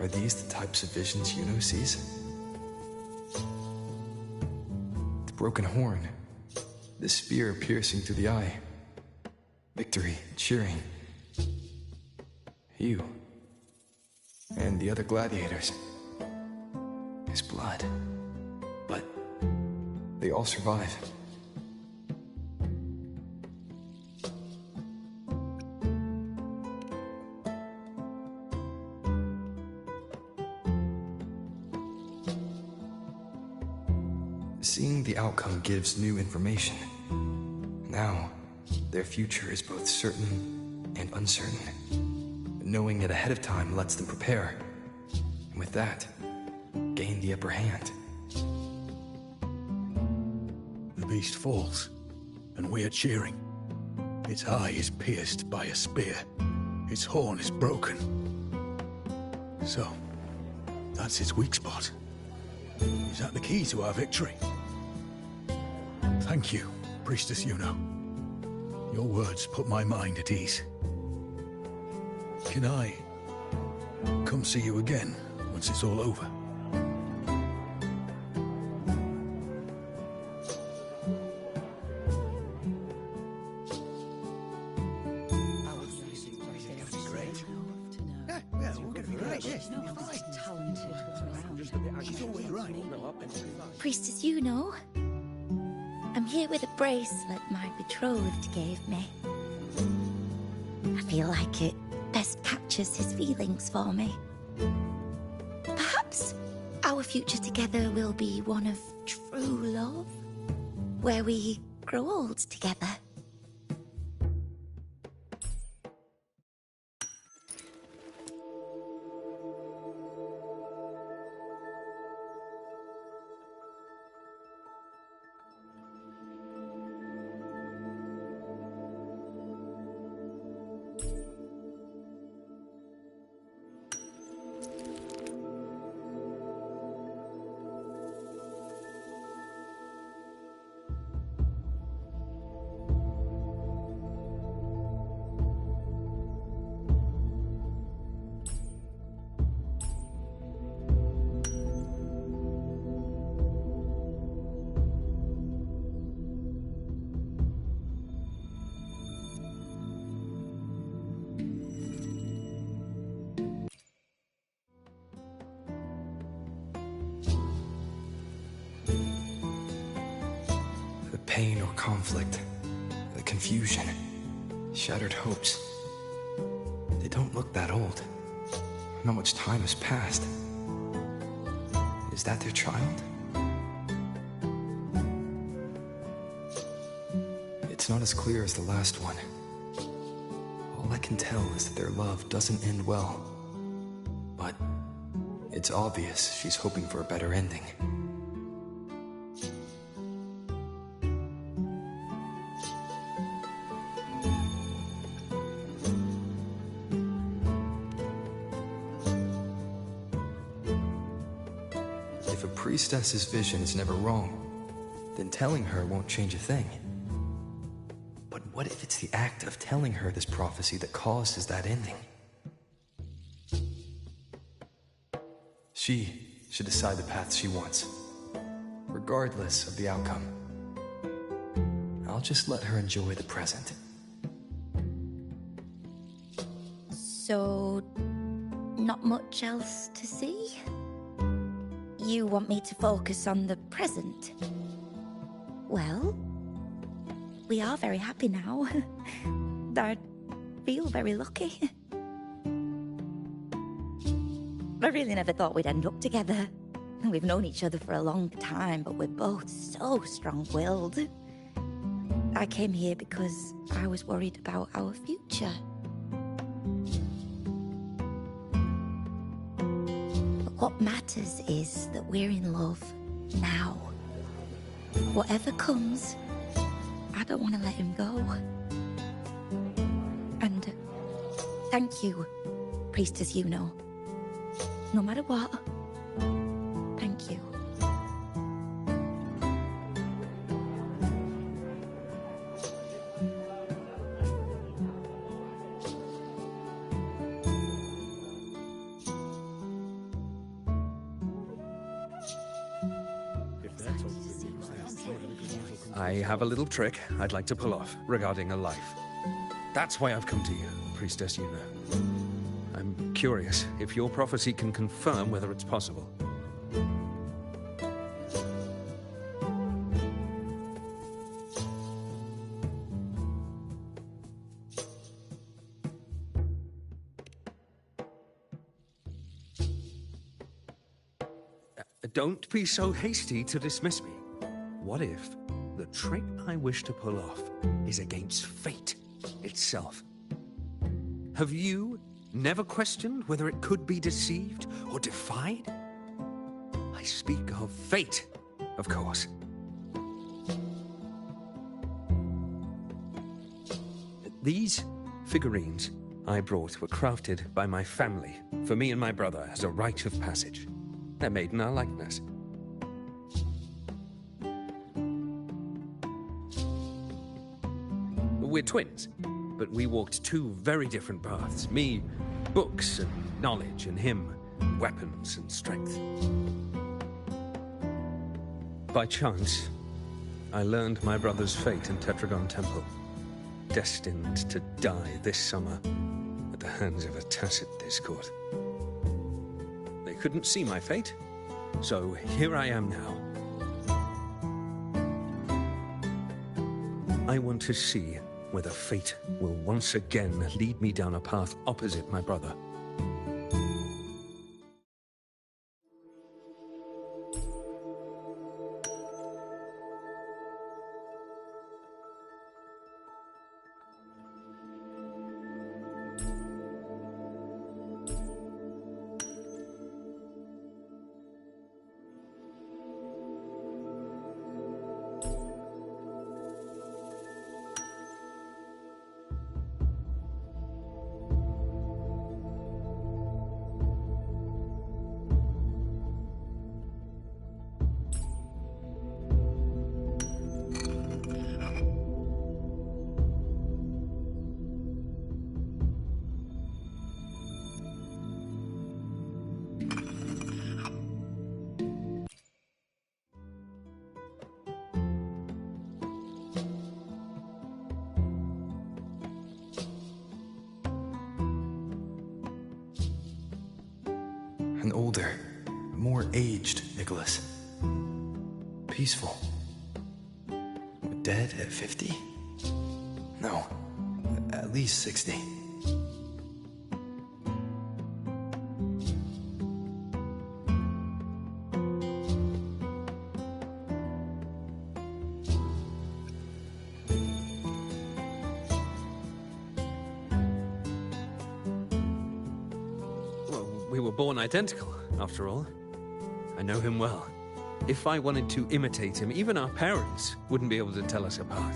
Are these the types of visions Iuno sees? The broken horn, the spear piercing through the eye, victory, cheering, you, and the other gladiators. His blood, but they all survive. Seeing the outcome gives new information. Now, their future is both certain and uncertain. Knowing it ahead of time lets them prepare. And with that, gain the upper hand. The beast falls, and we are cheering. Its eye is pierced by a spear. Its horn is broken. So, that's its weak spot. Is that the key to our victory? Thank you, Priestess Iuno. Your words put my mind at ease. Can I come see you again once it's all over? Priestess Iuno, I'm here with a bracelet my betrothed gave me. I feel like it best captures his feelings for me. Perhaps our future together will be one of true love, where we grow old together. Pain or conflict, the confusion, shattered hopes. They don't look that old. Not much time has passed. Is that their child? It's not as clear as the last one. All I can tell is that their love doesn't end well. But It's obvious she's hoping for a better ending. If a priestess's vision is never wrong, then telling her won't change a thing. But what if it's the act of telling her this prophecy that causes that ending? She should decide the path she wants, regardless of the outcome. I'll just let her enjoy the present. So, not much else to see? You want me to focus on the present? Well, we are very happy now. I feel very lucky. I really never thought we'd end up together. We've known each other for a long time, but we're both so strong-willed. I came here because I was worried about our future. But what matters is that we're in love now. Whatever comes, I don't want to let him go. And thank you, Priestess Iuno. No matter what, thank you. I have a little trick I'd like to pull off regarding a life. That's why I've come to you, Priestess Iuno. I'm curious if your prophecy can confirm whether it's possible. Don't be so hasty to dismiss me. What if the trick I wish to pull off is against fate itself? Have you never questioned whether it could be deceived or defied? I speak of fate, of course. These figurines I brought were crafted by my family for me and my brother as a rite of passage. They're made in our likeness. We're twins, but we walked two very different paths. Me, books and knowledge, and him, weapons and strength. By chance, I learned my brother's fate in Tetragon Temple, destined to die this summer at the hands of a tacit discord. They couldn't see my fate, so here I am now. I want to see whether fate will once again lead me down a path opposite my brother. An older, more aged Nicholas. Peaceful. Dead at 50? No, at least 60. Well, we were born identical. after all. I know him well. If I wanted to imitate him, even our parents wouldn't be able to tell us apart.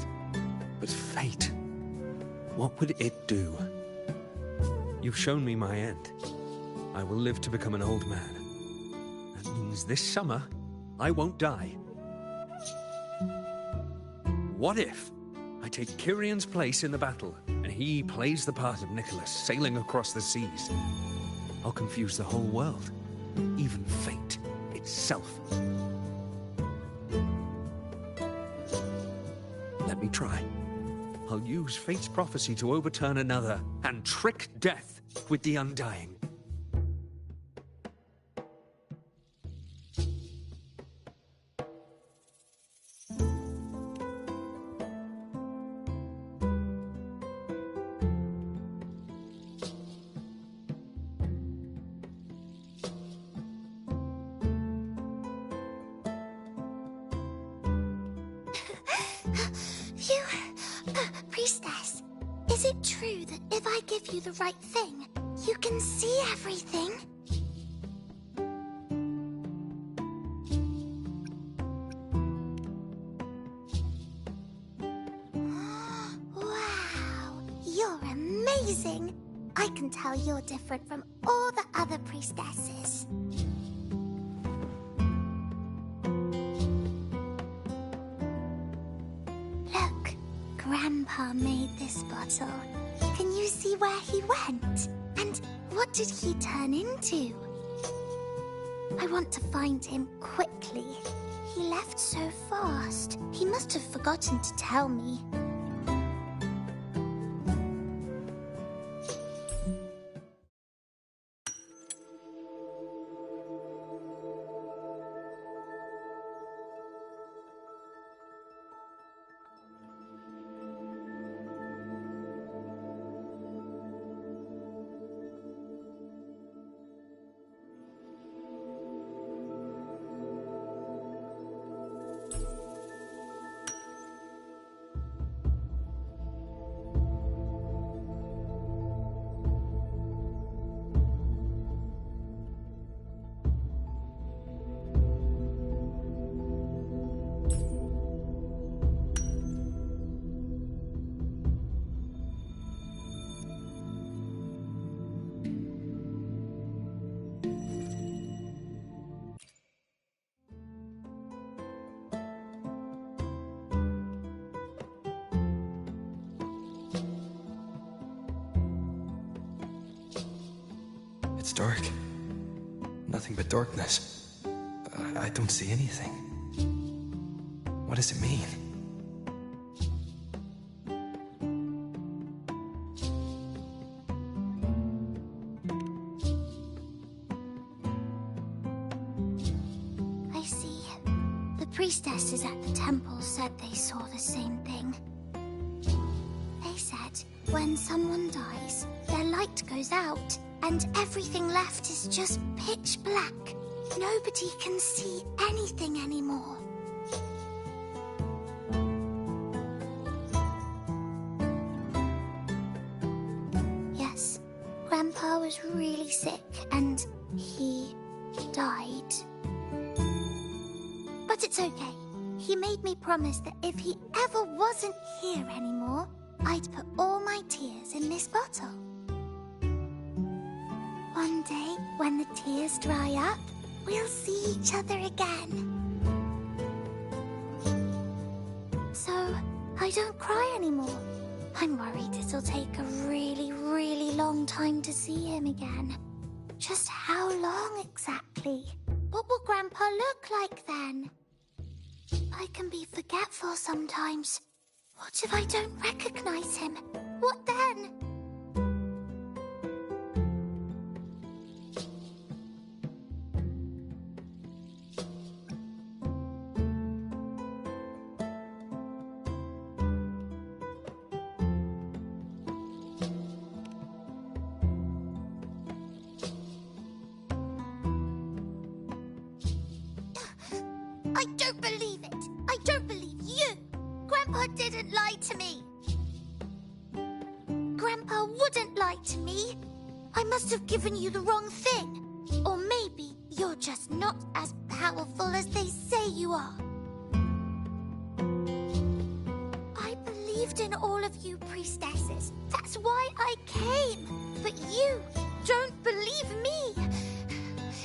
But fate, what would it do? You've shown me my end. I will live to become an old man. That means this summer, I won't die. What if I take Kyrion's place in the battle, and he plays the part of Nicholas, sailing across the seas? I'll confuse the whole world, even fate itself. Let me try. I'll use fate's prophecy to overturn another, and trick death with the undying. Priestess, is it true that if I give you the right thing, you can see everything? Wow, you're amazing! I can tell you're different from all the other priestesses. Grandpa made this bottle. Can you see where he went? And what did he turn into? I want to find him quickly. He left so fast. He must have forgotten to tell me. It's dark. Nothing but darkness. I don't see anything. What does it mean? I see. The priestesses at the temple said they saw the same thing. They said when someone dies, their light goes out, and everything left is just pitch black. Nobody can see anything anymore. Yes, Grandpa was really sick and he died. But it's okay. He made me promise that if he ever wasn't here anymore, I'd put all my tears in this bottle. One day, when the tears dry up, we'll see each other again. So, I don't cry anymore. I'm worried it'll take a really, really long time to see him again. Just how long exactly? What will Grandpa look like then? I can be forgetful sometimes. What if I don't recognize him? What then? I don't believe it! I don't believe you! Grandpa didn't lie to me! Grandpa wouldn't lie to me! I must have given you the wrong thing! Or maybe You're just not as powerful as they say you are. I believed in all of you priestesses. That's why I came. But you don't believe me.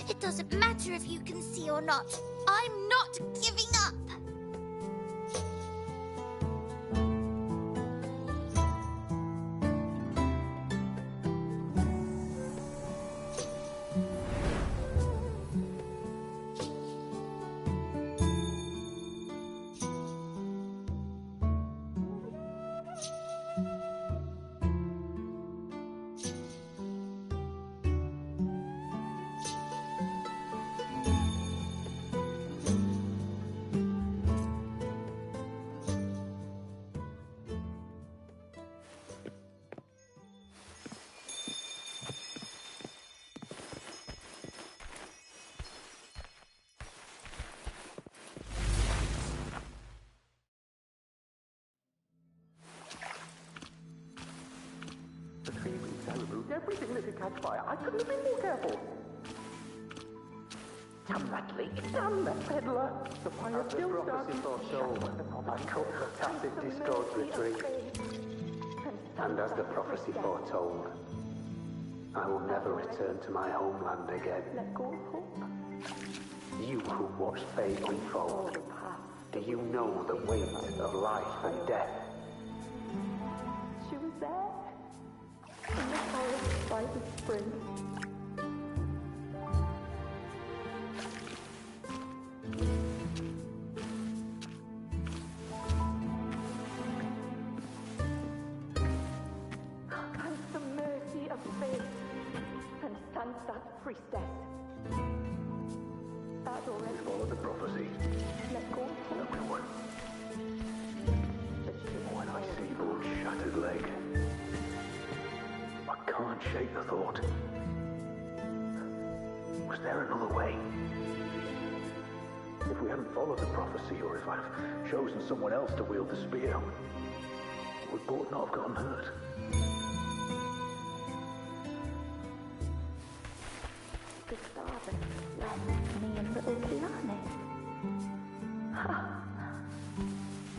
It doesn't matter if you can see or not. I'm not giving up. The 3 weeks I removed everything that could catch fire. I couldn't have been more careful. Damn that leak, damn that peddler. The fire still starts. I cut the tacit discord retreat. And as the prophecy foretold, I will never return to my homeland again. Let go of hope. You who watched fate unfold, do you know the weight of life and death? She was there. In the forest by the spring. And the mercy of fate. And stands that priestess. That's already. Follow the prophecy. Let go of hope. Everyone. When I see Lord's shattered leg, I can't shake the thought. Was there another way? If we hadn't followed the prophecy, or if I'd chosen someone else to wield the spear, would both not have gotten hurt? The father left me and little Iuno.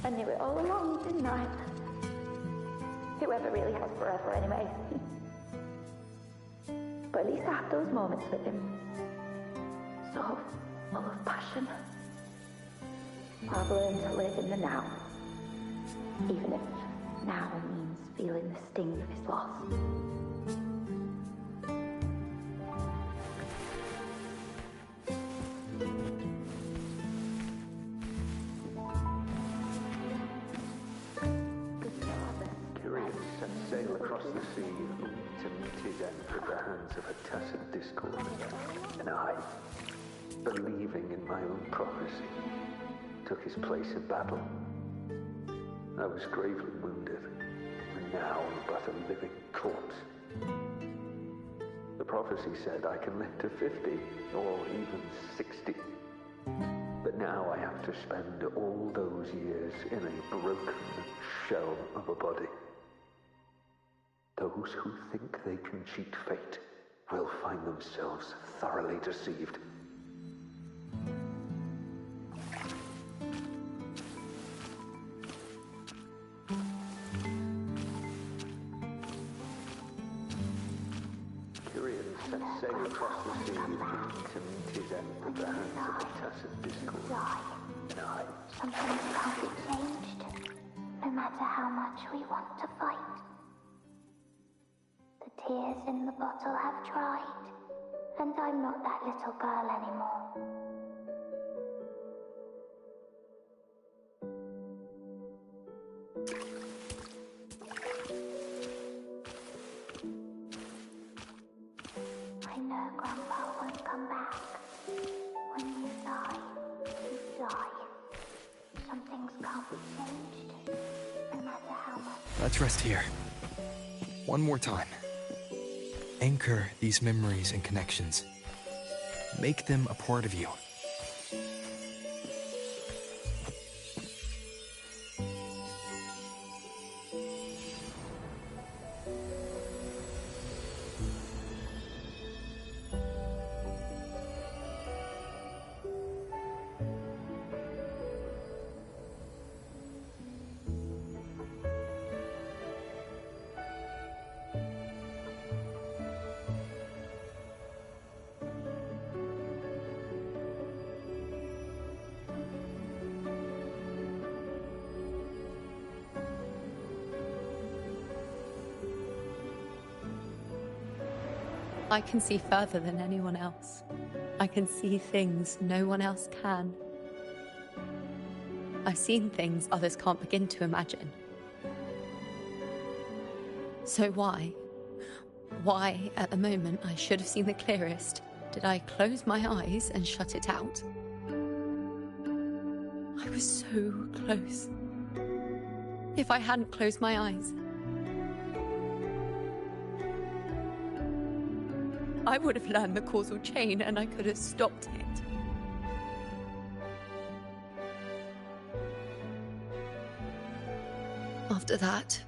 I knew it all along, didn't I? Whoever really has forever, anyway. But at least I had those moments with him. So full of passion. I've learned to live in the now. Even if now means feeling the sting of his loss. Set sail across the sea, only to meet his end at the hands of a tacit discord. And I, believing in my own prophecy, took his place in battle. I was gravely wounded, and now I'm but a living corpse. The prophecy said I can live to 50, or even 60. But now I have to spend all those years in a broken shell of a body. Those who think they can cheat fate will find themselves thoroughly deceived. Kyrian set sail across the sea to meet his end at the hands of a tacit discord. And I... Sometimes can't be changed, no matter how much we want to fight. The tears in the bottle have dried, and I'm not that little girl anymore. I know Grandpa won't come back. When you die, you die. Some things can't be changed, no matter how much. Let's rest here. One more time. Anchor these memories and connections. Make them a part of you. I can see further than anyone else. I can see things no one else can. I've seen things others can't begin to imagine. So why, at the moment I should have seen the clearest, did I close my eyes and shut it out? I was so close. If I hadn't closed my eyes, I would have learned the causal chain and I could have stopped it. After that,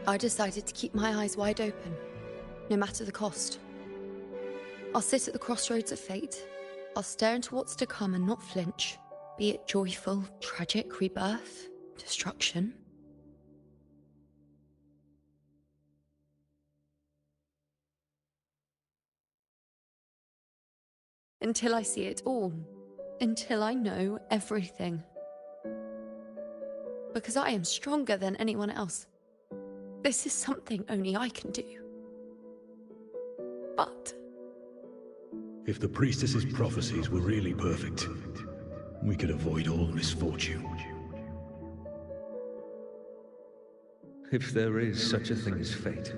I decided to keep my eyes wide open, no matter the cost. I'll sit at the crossroads of fate. I'll stare into what's to come and not flinch, be it joyful, tragic, rebirth, destruction. Until I see it all. Until I know everything. Because I am stronger than anyone else. This is something only I can do. But if the priestess's prophecies were really perfect, we could avoid all misfortune. If there is such a thing as fate,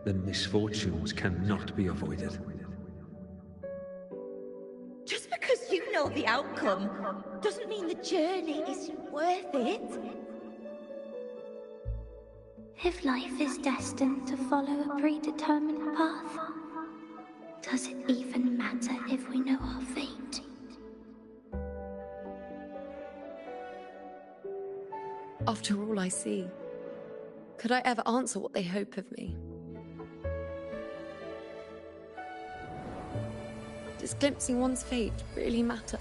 then misfortunes cannot be avoided. Just because you know the outcome doesn't mean the journey isn't worth it. If life is destined to follow a predetermined path, does it even matter if we know our fate? after all I see, could I ever answer what they hope of me? Does glimpsing one's fate really matter?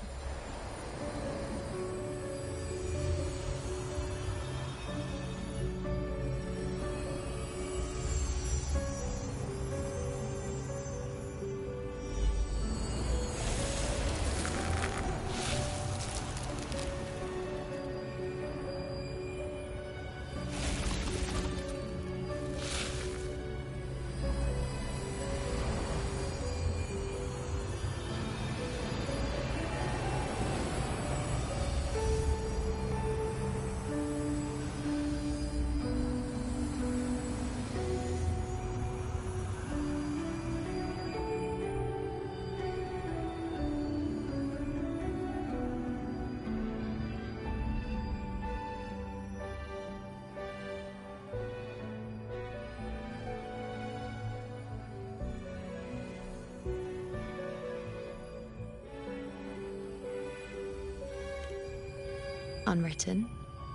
Unwritten,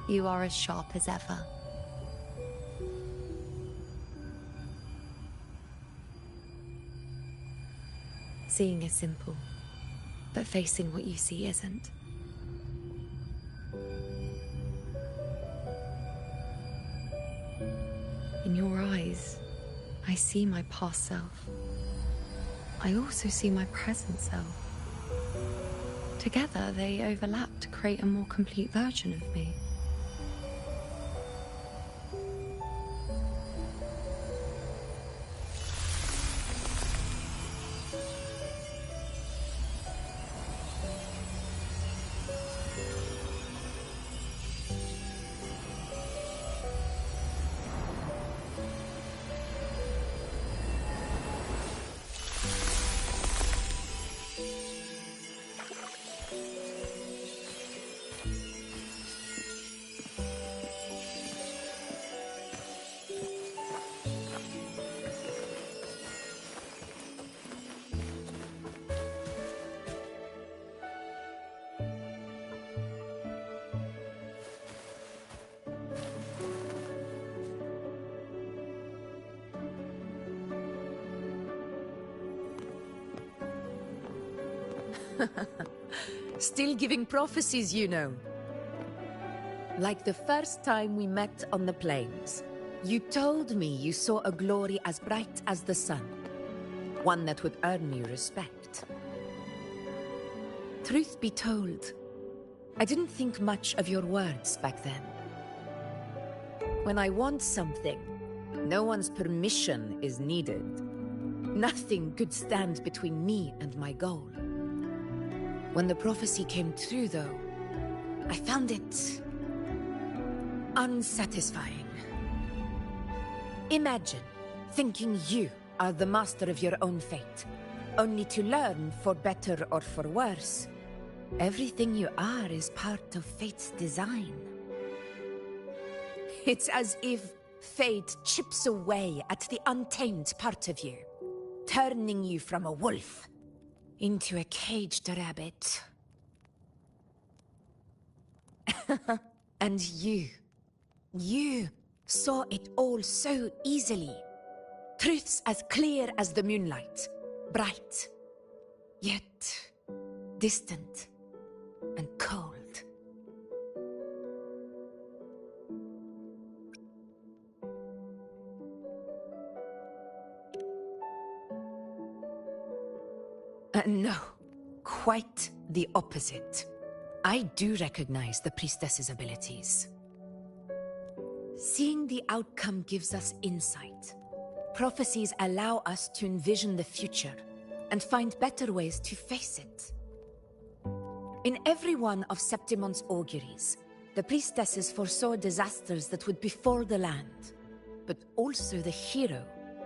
you are as sharp as ever. Seeing is simple, but facing what you see isn't. In your eyes, I see my past self. I also see my present self. Together, they overlap to create a more complete version of me. Still giving prophecies, Iuno. Like the first time we met on the plains, you told me you saw a glory as bright as the sun, one that would earn me respect. Truth be told, I didn't think much of your words back then. When I want something, no one's permission is needed. Nothing could stand between me and my goal. When the prophecy came true, though, I found it unsatisfying. Imagine thinking you are the master of your own fate, only to learn, for better or for worse, everything you are is part of fate's design. It's as if fate chips away at the untamed part of you, turning you from a wolf into a caged rabbit. And you saw it all so easily. Truths as clear as the moonlight, bright, yet distant and cold. No, quite the opposite. I do recognize the priestess's abilities. Seeing the outcome gives us insight. Prophecies allow us to envision the future and find better ways to face it. In every one of Septimon's auguries, the priestesses foresaw disasters that would befall the land, but also the hero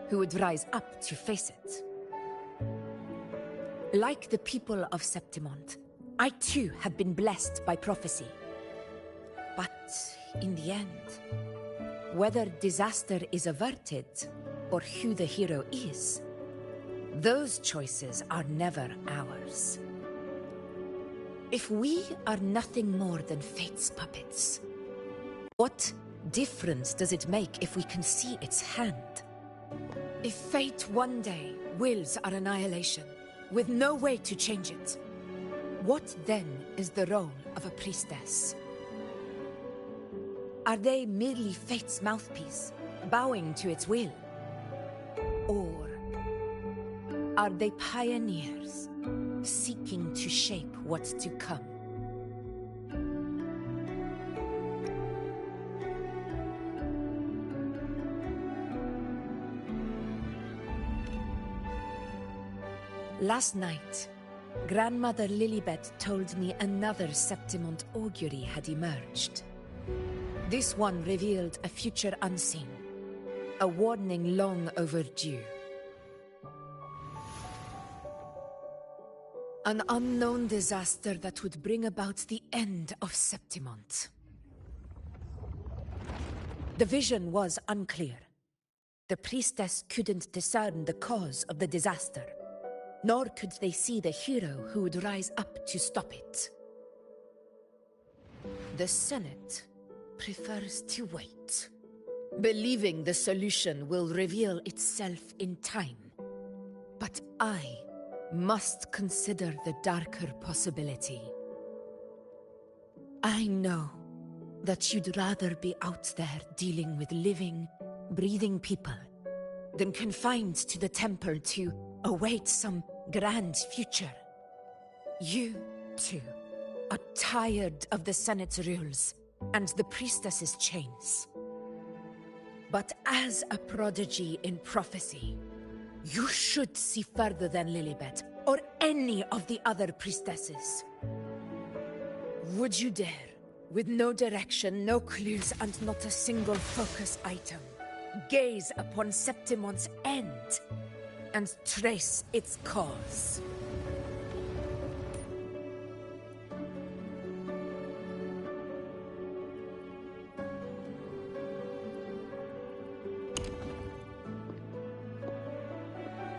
who would rise up to face it. Like the people of Septimont, I too have been blessed by prophecy. But in the end, whether disaster is averted or who the hero is, those choices are never ours. If we are nothing more than fate's puppets, what difference does it make if we can see its hand? If fate one day wills our annihilation, with no way to change it, what then is the role of a priestess? Are they merely fate's mouthpiece, bowing to its will? Or are they pioneers, seeking to shape what's to come? Last night, Grandmother Lilibet told me another Septimont augury had emerged. This one revealed a future unseen, a warning long overdue. An unknown disaster that would bring about the end of Septimont. The vision was unclear. The priestess couldn't discern the cause of the disaster, nor could they see the hero who would rise up to stop it. The Senate prefers to wait, believing the solution will reveal itself in time. But I must consider the darker possibility. I know that you'd rather be out there dealing with living, breathing people than confined to the temple to await some grand future. You, too, are tired of the Senate's rules and the priestess's chains. But as a prodigy in prophecy, you should see further than Lilibet or any of the other priestesses. Would you dare, with no direction, no clues, and not a single focus item, gaze upon Septimont's end and trace its cause?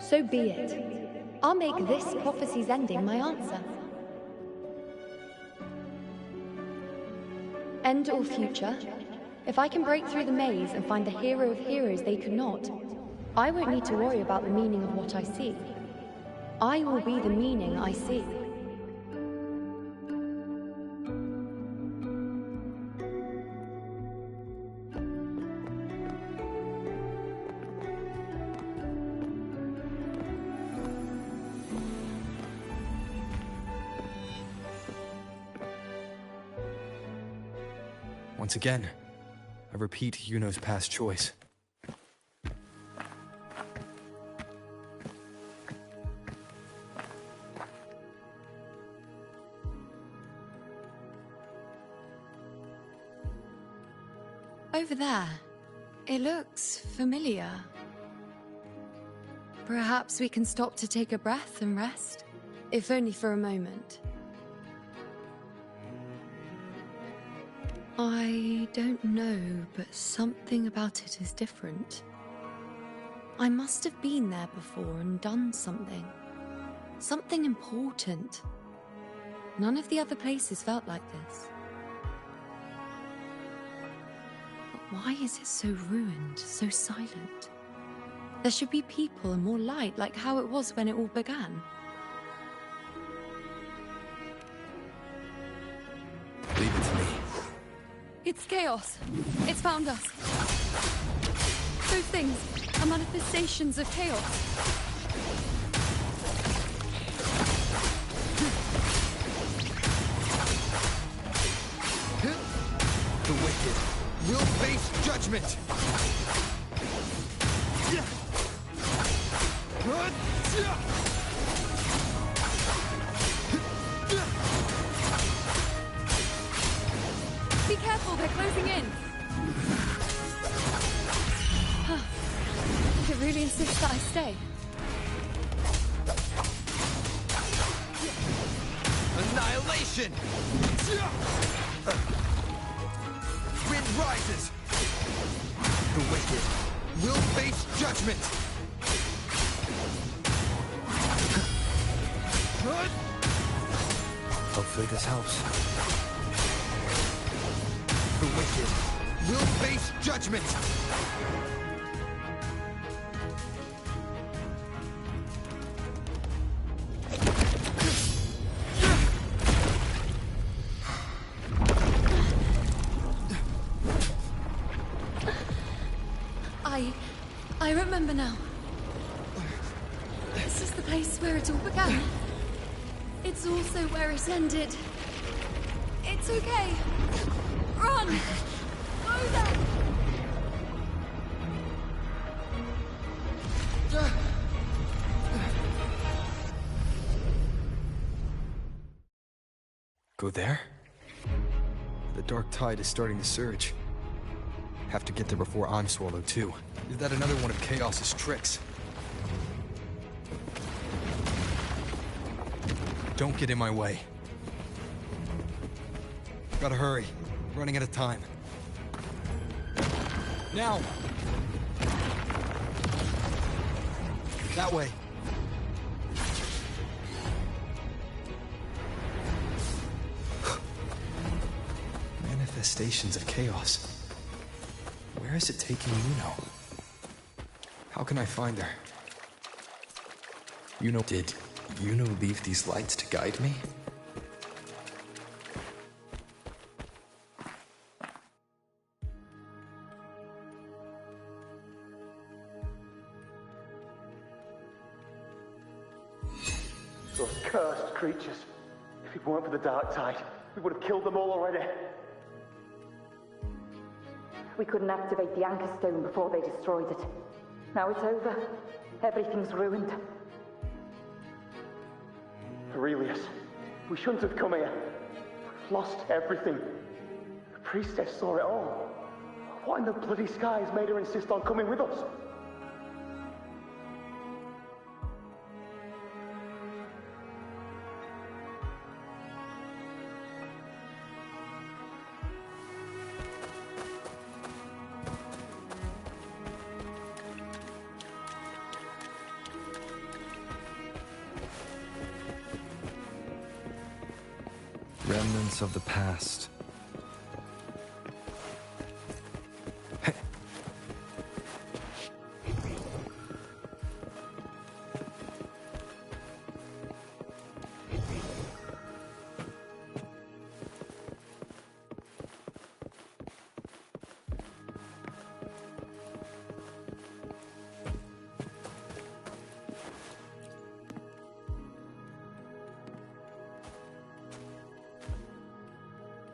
So be it. I'll make this prophecy's ending my answer. End or future, if I can break through the maze and find the hero of heroes they could not, I won't need to worry about the meaning of what I see. I will be the meaning I see. Once again, I repeat Iuno's past choice. Over there. It looks familiar. Perhaps we can stop to take a breath and rest, if only for a moment. I don't know, but something about it is different. I must have been there before and done something. Something important. None of the other places felt like this. But why is it so ruined, so silent? There should be people and more light, like how it was when it all began. Leave it to me. It's chaos. It's found us. Those things are manifestations of chaos. The wicked will face judgment! Be careful, they're closing in. It really insists that I stay. Annihilation! Wind rises! The wicked will face judgment! Hopefully this helps. The wicked will face judgment! I remember now. This is the place where it all began. It's also where it ended. It's okay. Run! Go there! Go there? The dark tide is starting to surge. Have to get there before I'm swallowed too. Is that another one of Chaos's tricks? Don't get in my way. Gotta hurry. Running out of time. Now! That way. Manifestations of chaos. Where is it taking Iuno? How can I find her? Iuno, did Iuno leave these lights to guide me? Those cursed creatures. If it weren't for the dark tide, we would have killed them all already. We couldn't activate the anchor stone before they destroyed it. Now it's over. Everything's ruined. Aurelius, we shouldn't have come here. We've lost everything. The priestess saw it all. What in the bloody skies made her insist on coming with us? Remnants of the past.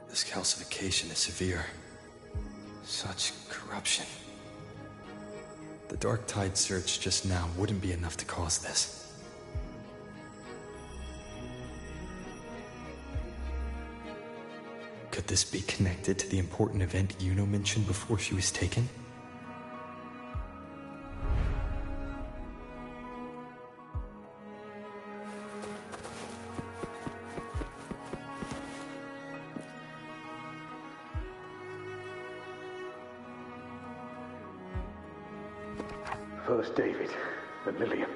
This calcification is severe. Such corruption. The dark tide surge just now wouldn't be enough to cause this. Could Could this be connected to the important event Iuno mentioned before she was taken? First David, then Lillian,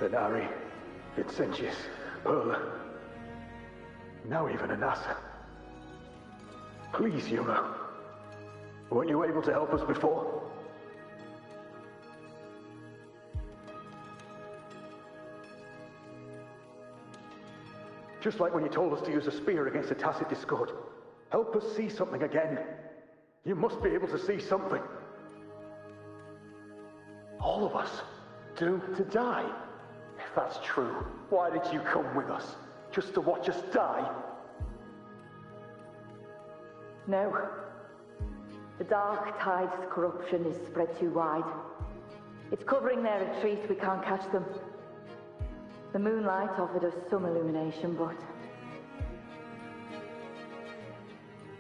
then Harry, Vincentius, Perla, now even Anassa. Please, Iuno. Weren't you able to help us before? Just like when you told us to use a spear against the Tacit Discord. Help us see something again. You must be able to see something. All of us doomed to die. If that's true, why did you come with us? Just to watch us die? No. The Dark Tide's corruption is spread too wide. It's covering their retreat, we can't catch them. The moonlight offered us some illumination, but...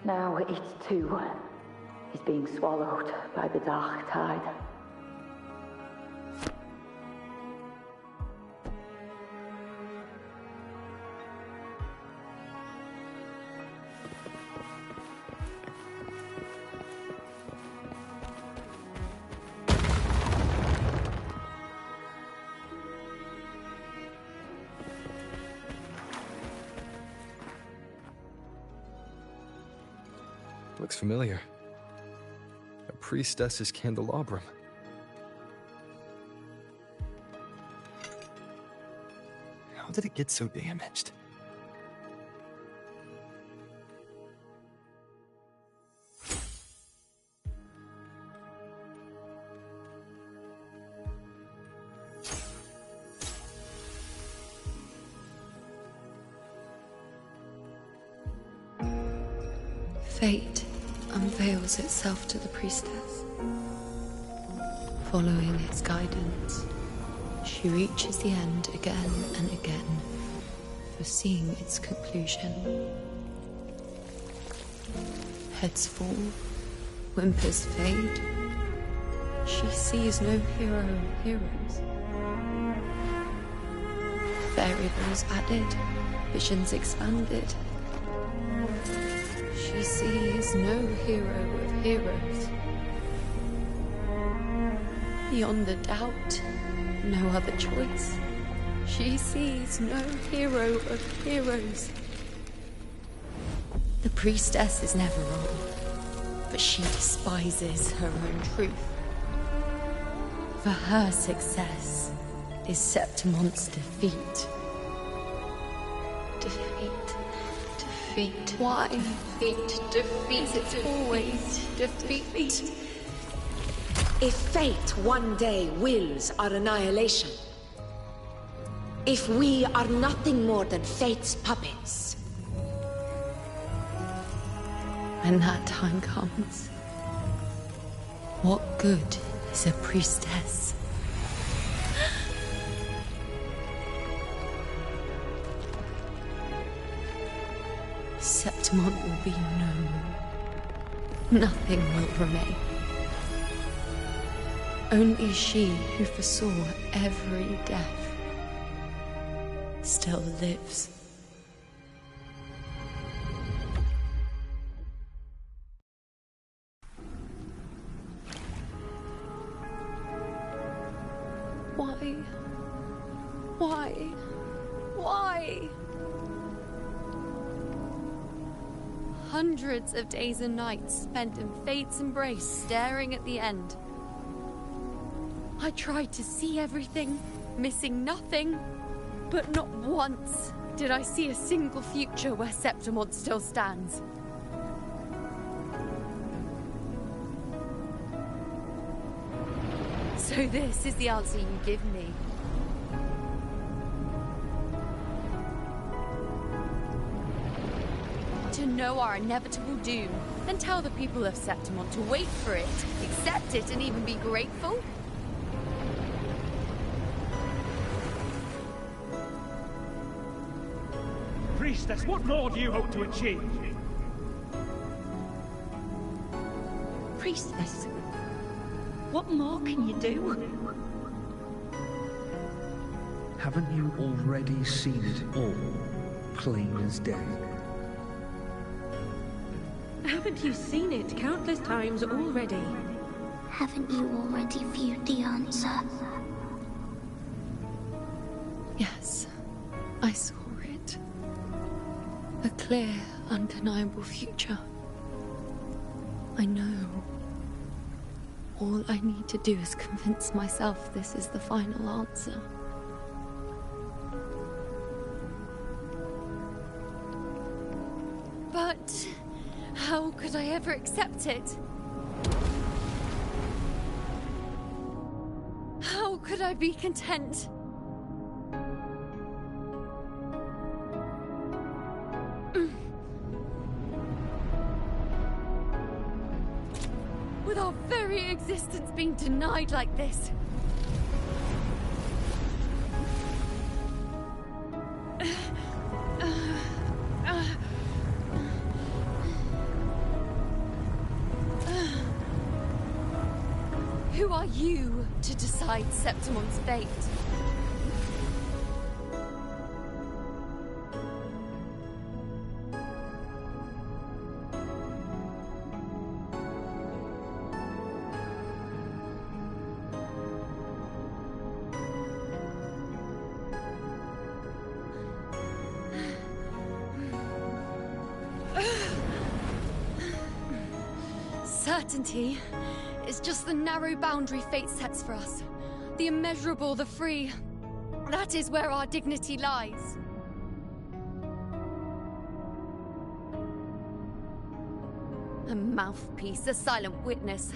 now it too is being swallowed by the Dark Tide. Looks familiar. A priestess's candelabrum. How did it get so damaged? Fate unveils itself to the priestess. Following its guidance, she reaches the end again and again, foreseeing its conclusion. Heads fall, whimpers fade. She sees no hero of heroes. Variables added, visions expanded. She sees no hero of heroes. Beyond the doubt, no other choice. She sees no hero of heroes. The priestess is never wrong, but she despises her own truth. For her success is Septimon's defeat. Defeat. Defeat. Why? Defeat. Defeat. It's always defeat. If fate one day wills our annihilation, if we are nothing more than fate's puppets, when that time comes, what good is a priestess? Septimon will be known. Nothing will remain. Only she who foresaw every death still lives. Why? Why? Why? Hundreds of days and nights spent in fate's embrace, staring at the end. I tried to see everything, missing nothing, but not once did I see a single future where Septimon still stands. So this is the answer you give me. To know our inevitable doom, then tell the people of Septimon to wait for it, accept it, and even be grateful? Priestess, what more do you hope to achieve? priestess. What more can you do? Haven't you already seen it all, plain as day? Haven't you seen it countless times already? Haven't you already viewed the answer? Yes, I saw it. A clear, undeniable future. I know. All I need to do is convince myself this is the final answer. But how could I ever accept it? How could I be content? With our very existence being denied like this. Who are you to decide Septimon's fate? Certainty is just the narrow boundary fate sets for us. The immeasurable, the free. That is where our dignity lies. A mouthpiece, a silent witness.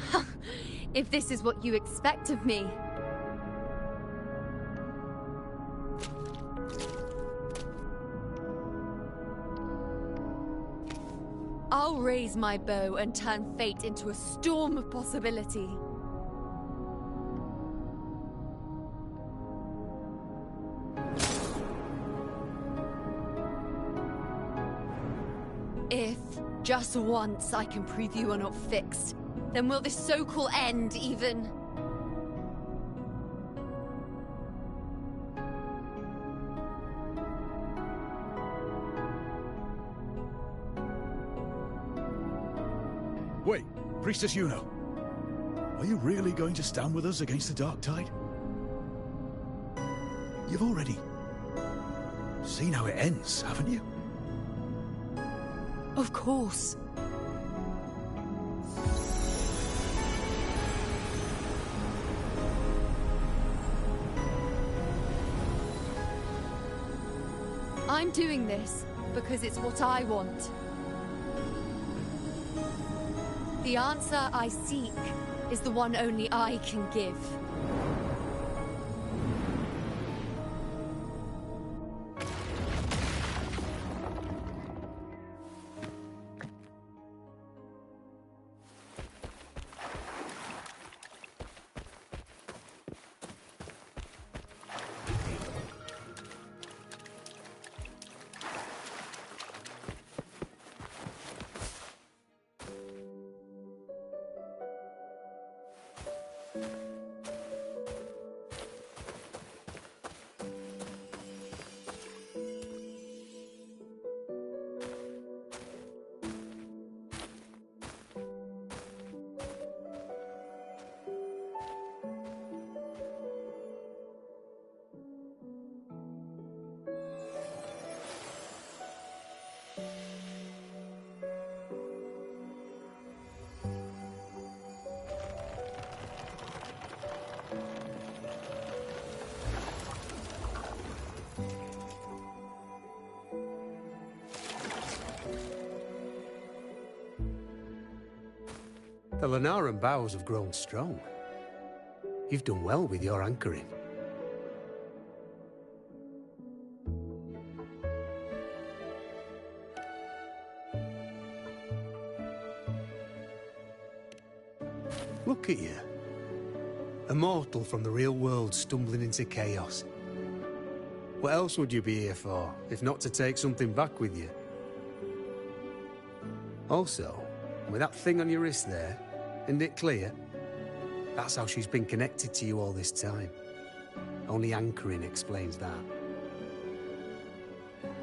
If this is what you expect of me. I'll raise my bow and turn fate into a storm of possibility. If, just once, I can prove you are not fixed, then will this so-called end even... Wait, Priestess Iuno. Are you really going to stand with us against the Dark Tide? You've already seen how it ends, haven't you? Of course. I'm doing this because it's what I want. The answer I seek is the one only I can give. The Lenaran bows have grown strong. You've done well with your anchoring. Look at you. A mortal from the real world stumbling into chaos. What else would you be here for, if not to take something back with you? Also, with that thing on your wrist there, Isn't it clear? That's how she's been connected to you all this time. Only anchoring explains that.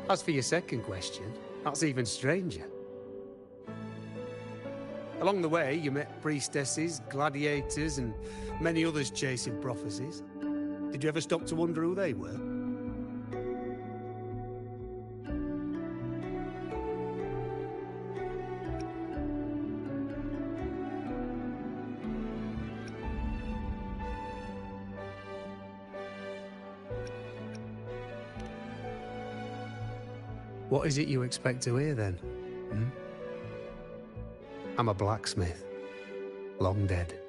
As for your second question, that's even stranger. Along the way, you met priestesses, gladiators, and many others chasing prophecies. Did you ever stop to wonder who they were? What is it you expect to hear, then? I'm a blacksmith, long dead.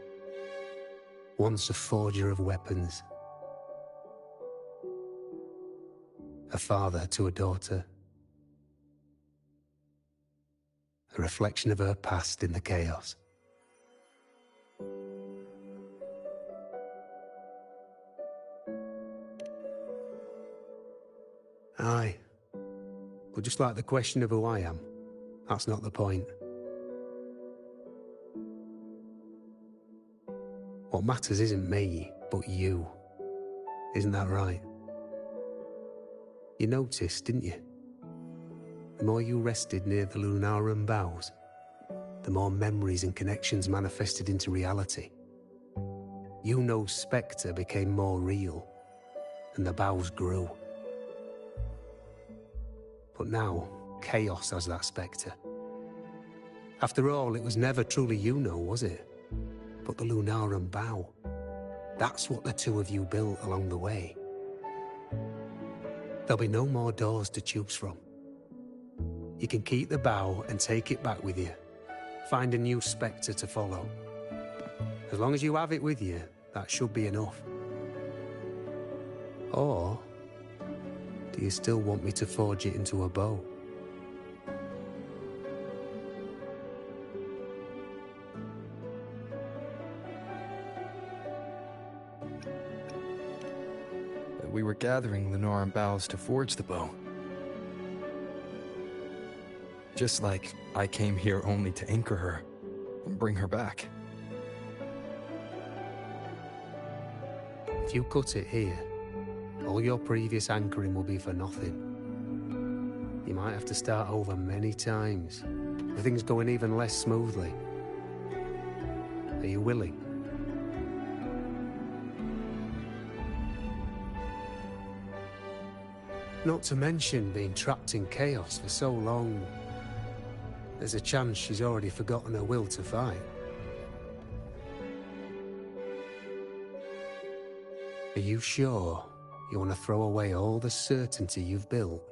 Once a forger of weapons. A father to a daughter. A reflection of her past in the chaos. Aye. But just like the question of who I am, that's not the point. What matters isn't me, but you. Isn't that right? You noticed, didn't you? The more you rested near the Lunarum boughs, the more memories and connections manifested into reality. Iuno's spectre became more real, and the boughs grew. But now, chaos has that spectre. After all, it was never truly Iuno, was it? But the Lunarum bough. That's what the two of you built along the way. There'll be no more doors to choose from. You can keep the bough and take it back with you. Find a new spectre to follow. As long as you have it with you, that should be enough. Or do you still want me to forge it into a bow? We were gathering Lunarum boughs to forge the bow. Just like I came here only to anchor her and bring her back. If you cut it here, all your previous anchoring will be for nothing. You might have to start over many times, with things going even less smoothly. Are you willing? Not to mention being trapped in chaos for so long. There's a chance she's already forgotten her will to fight. Are you sure you want to throw away all the certainty you've built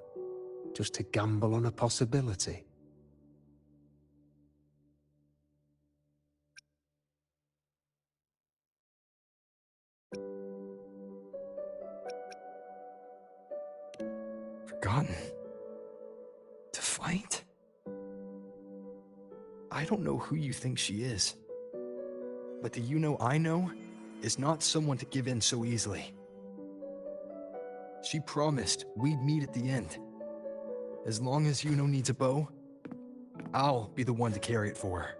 just to gamble on a possibility? Forgotten? To fight? I don't know who you think she is. But the Iuno I know is not someone to give in so easily. She promised we'd meet at the end. As long as Iuno needs a bow, I'll be the one to carry it for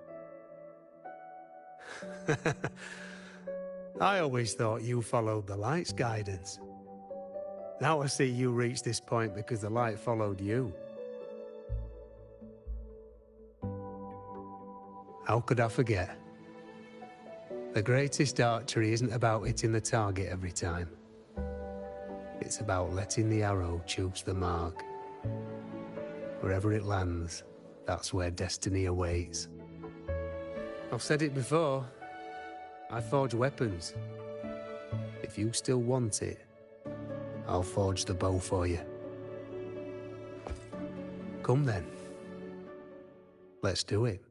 her. I always thought you followed the light's guidance. Now I see you reached this point because the light followed you. How could I forget? The greatest archery isn't about hitting the target every time. It's about letting the arrow choose the mark. Wherever it lands, that's where destiny awaits. I've said it before. I forge weapons. If you still want it, I'll forge the bow for you. Come then. Let's do it.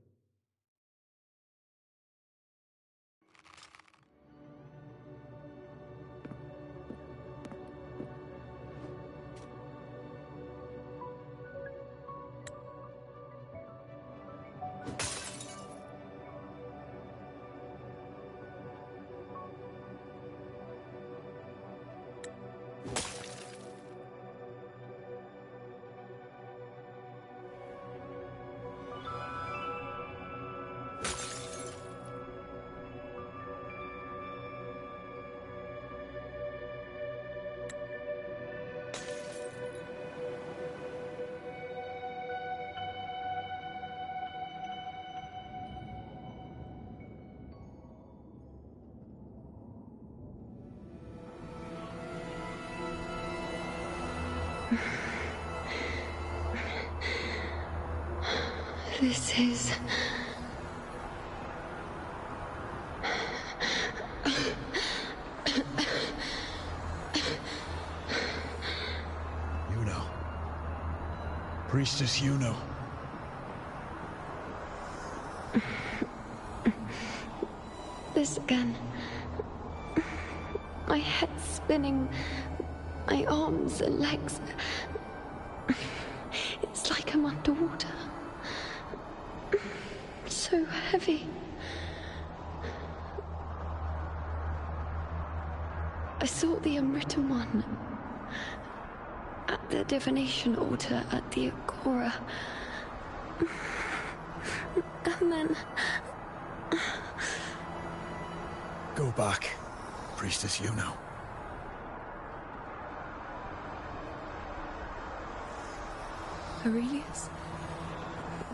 This is... Iuno. Priestess Iuno. This again. My head spinning, my arms and legs. It's like I'm underwater. So heavy. I saw the unwritten one at the divination altar at the Agora. And then... Go back, Priestess Iuno. Aurelius?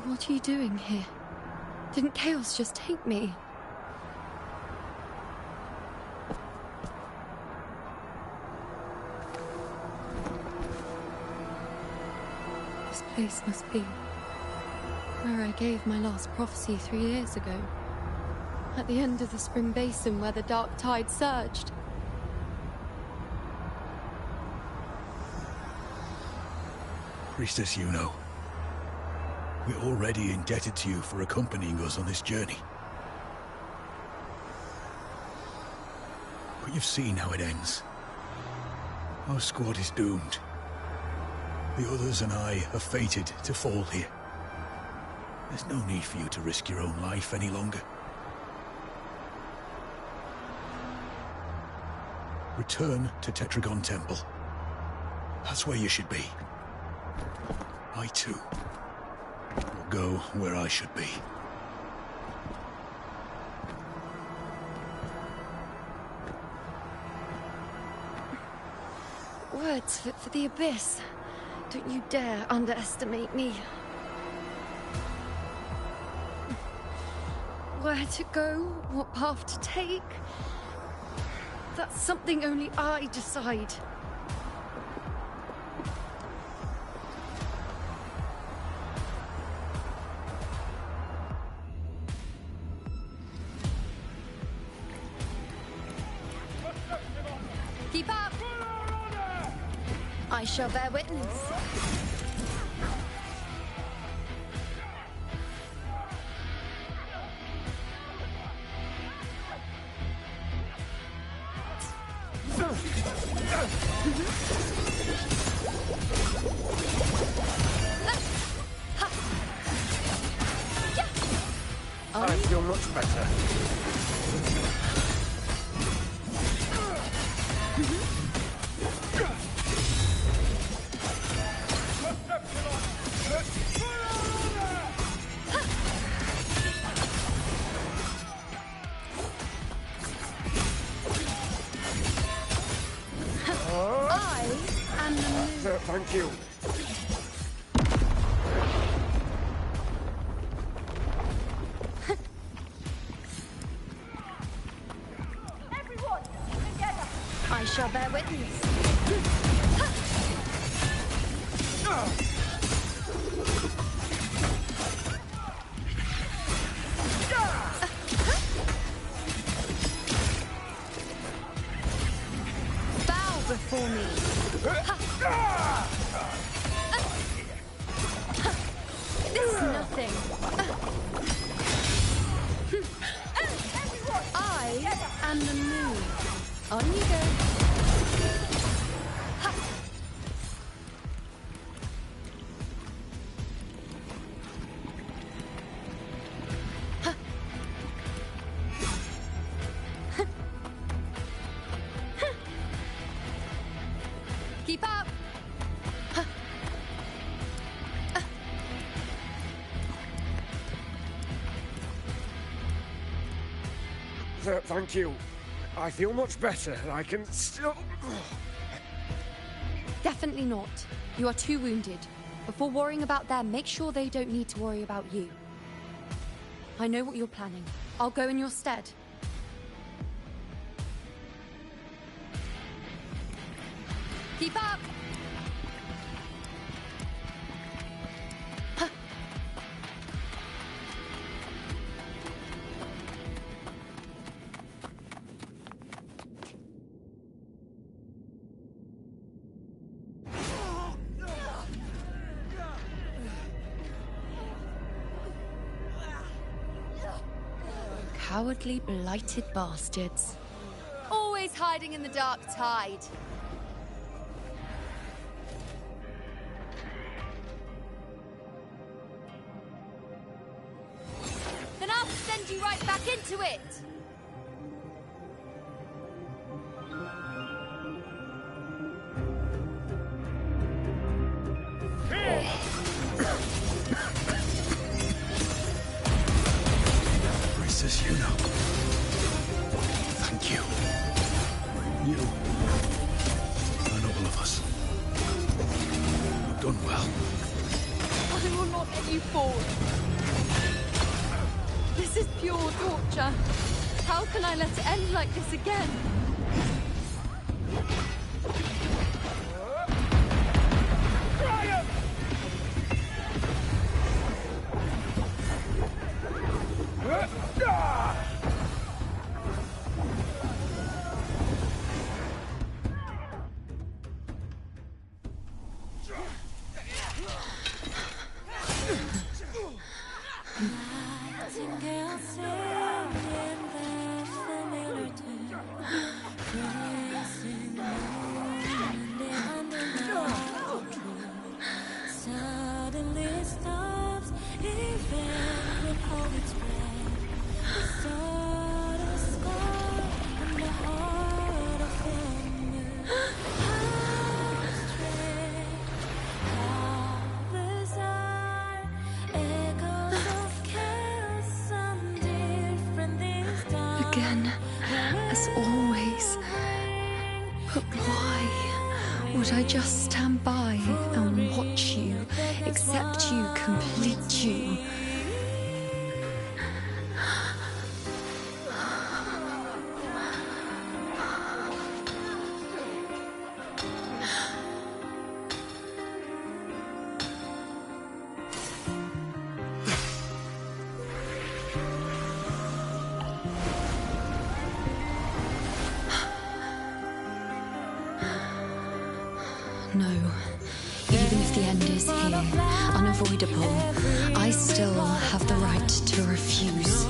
What are you doing here? Didn't chaos just take me? This place must be where I gave my last prophecy 3 years ago. At the end of the spring basin where the dark tide surged. Priestess Iuno. We're already indebted to you for accompanying us on this journey. But you've seen how it ends. Our squad is doomed. The others and I are fated to fall here. There's no need for you to risk your own life any longer. Return to Tetragon Temple. That's where you should be. I too will go where I should be. Words for the abyss. Don't you dare underestimate me. Where to go, what path to take. That's something only I decide. Keep up! I shall bear witness. I feel much better. I am the moon. Thank you. Everyone, together! I shall bear witness. Bow before me. This is nothing. I am the moon. On you go. Keep up. Thank you. I feel much better. I can still... Definitely not. You are too wounded. Before worrying about them, make sure they don't need to worry about you. I know what you're planning. I'll go in your stead. Keep up! Cowardly, blighted bastards. Always hiding in the dark tide. Then I'll send you right back into it! Priestess Iuno. Thank you. You and all of us. You've done well. I will not let you fall. This is pure torture. How can I let it end like this again? Again, as always. But why would I just stand by and watch you, accept you, complete you? No. Even if the end is here, unavoidable, I still have the right to refuse.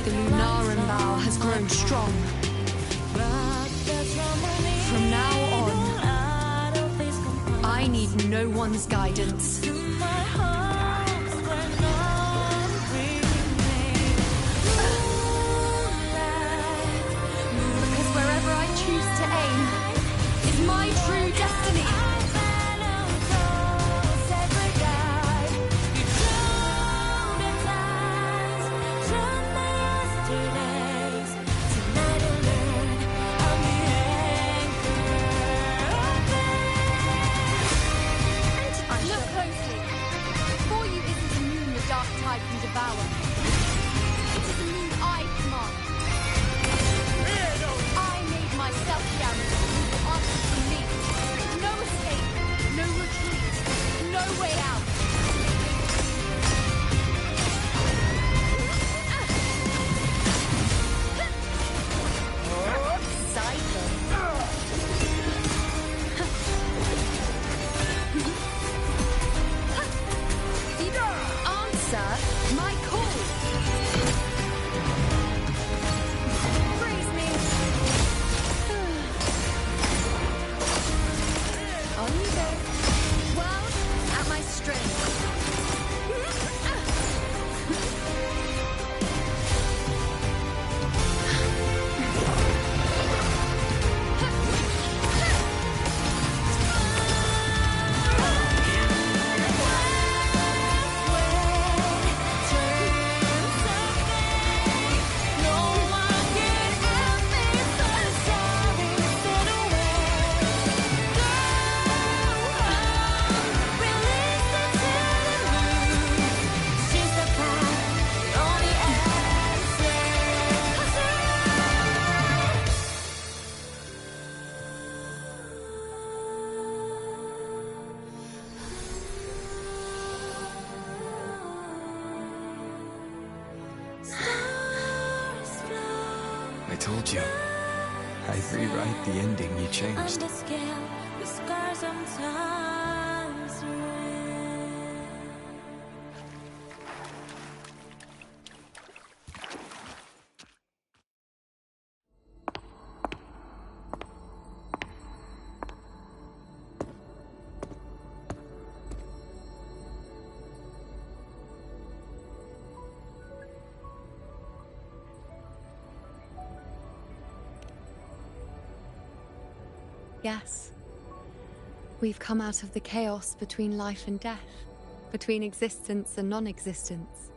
The Lunaran vow has grown strong. From now on, I need no one's guidance. Because wherever I choose to aim is my true destiny. Look closely. Before you isn't a moon the dark tide can devour. It is a moon I command. I made myself guarantee who will answer to me. No escape, no retreat, no way out. Cycle. Answer my call. Praise me. On you go. Well, at my strength. I told you. I'd rewrite the ending you changed. Yes. We've come out of the chaos between life and death, between existence and non-existence.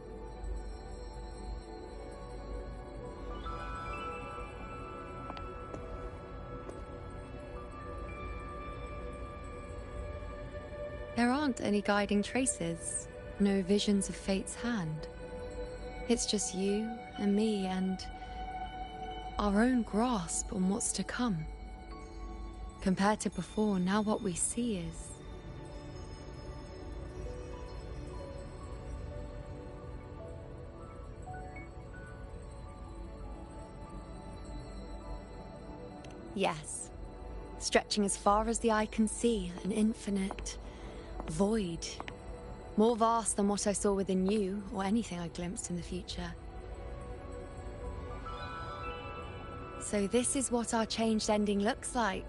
There aren't any guiding traces, no visions of fate's hand. It's just you and me and our own grasp on what's to come. Compared to before, now what we see is... Yes. Stretching as far as the eye can see, an infinite void. More vast than what I saw within you, or anything I glimpsed in the future. So this is what our changed ending looks like.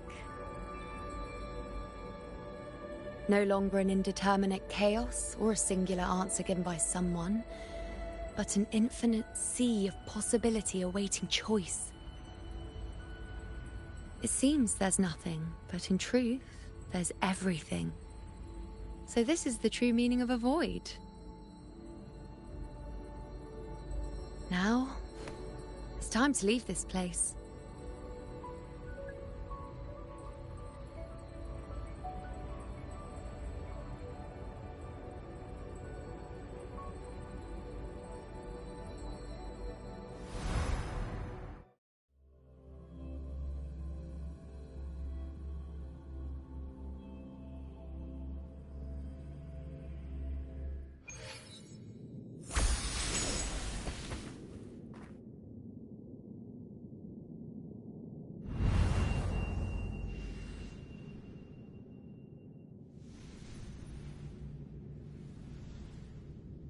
No longer an indeterminate chaos, or a singular answer given by someone, but an infinite sea of possibility awaiting choice. It seems there's nothing, but in truth, there's everything. So this is the true meaning of a void. Now, it's time to leave this place.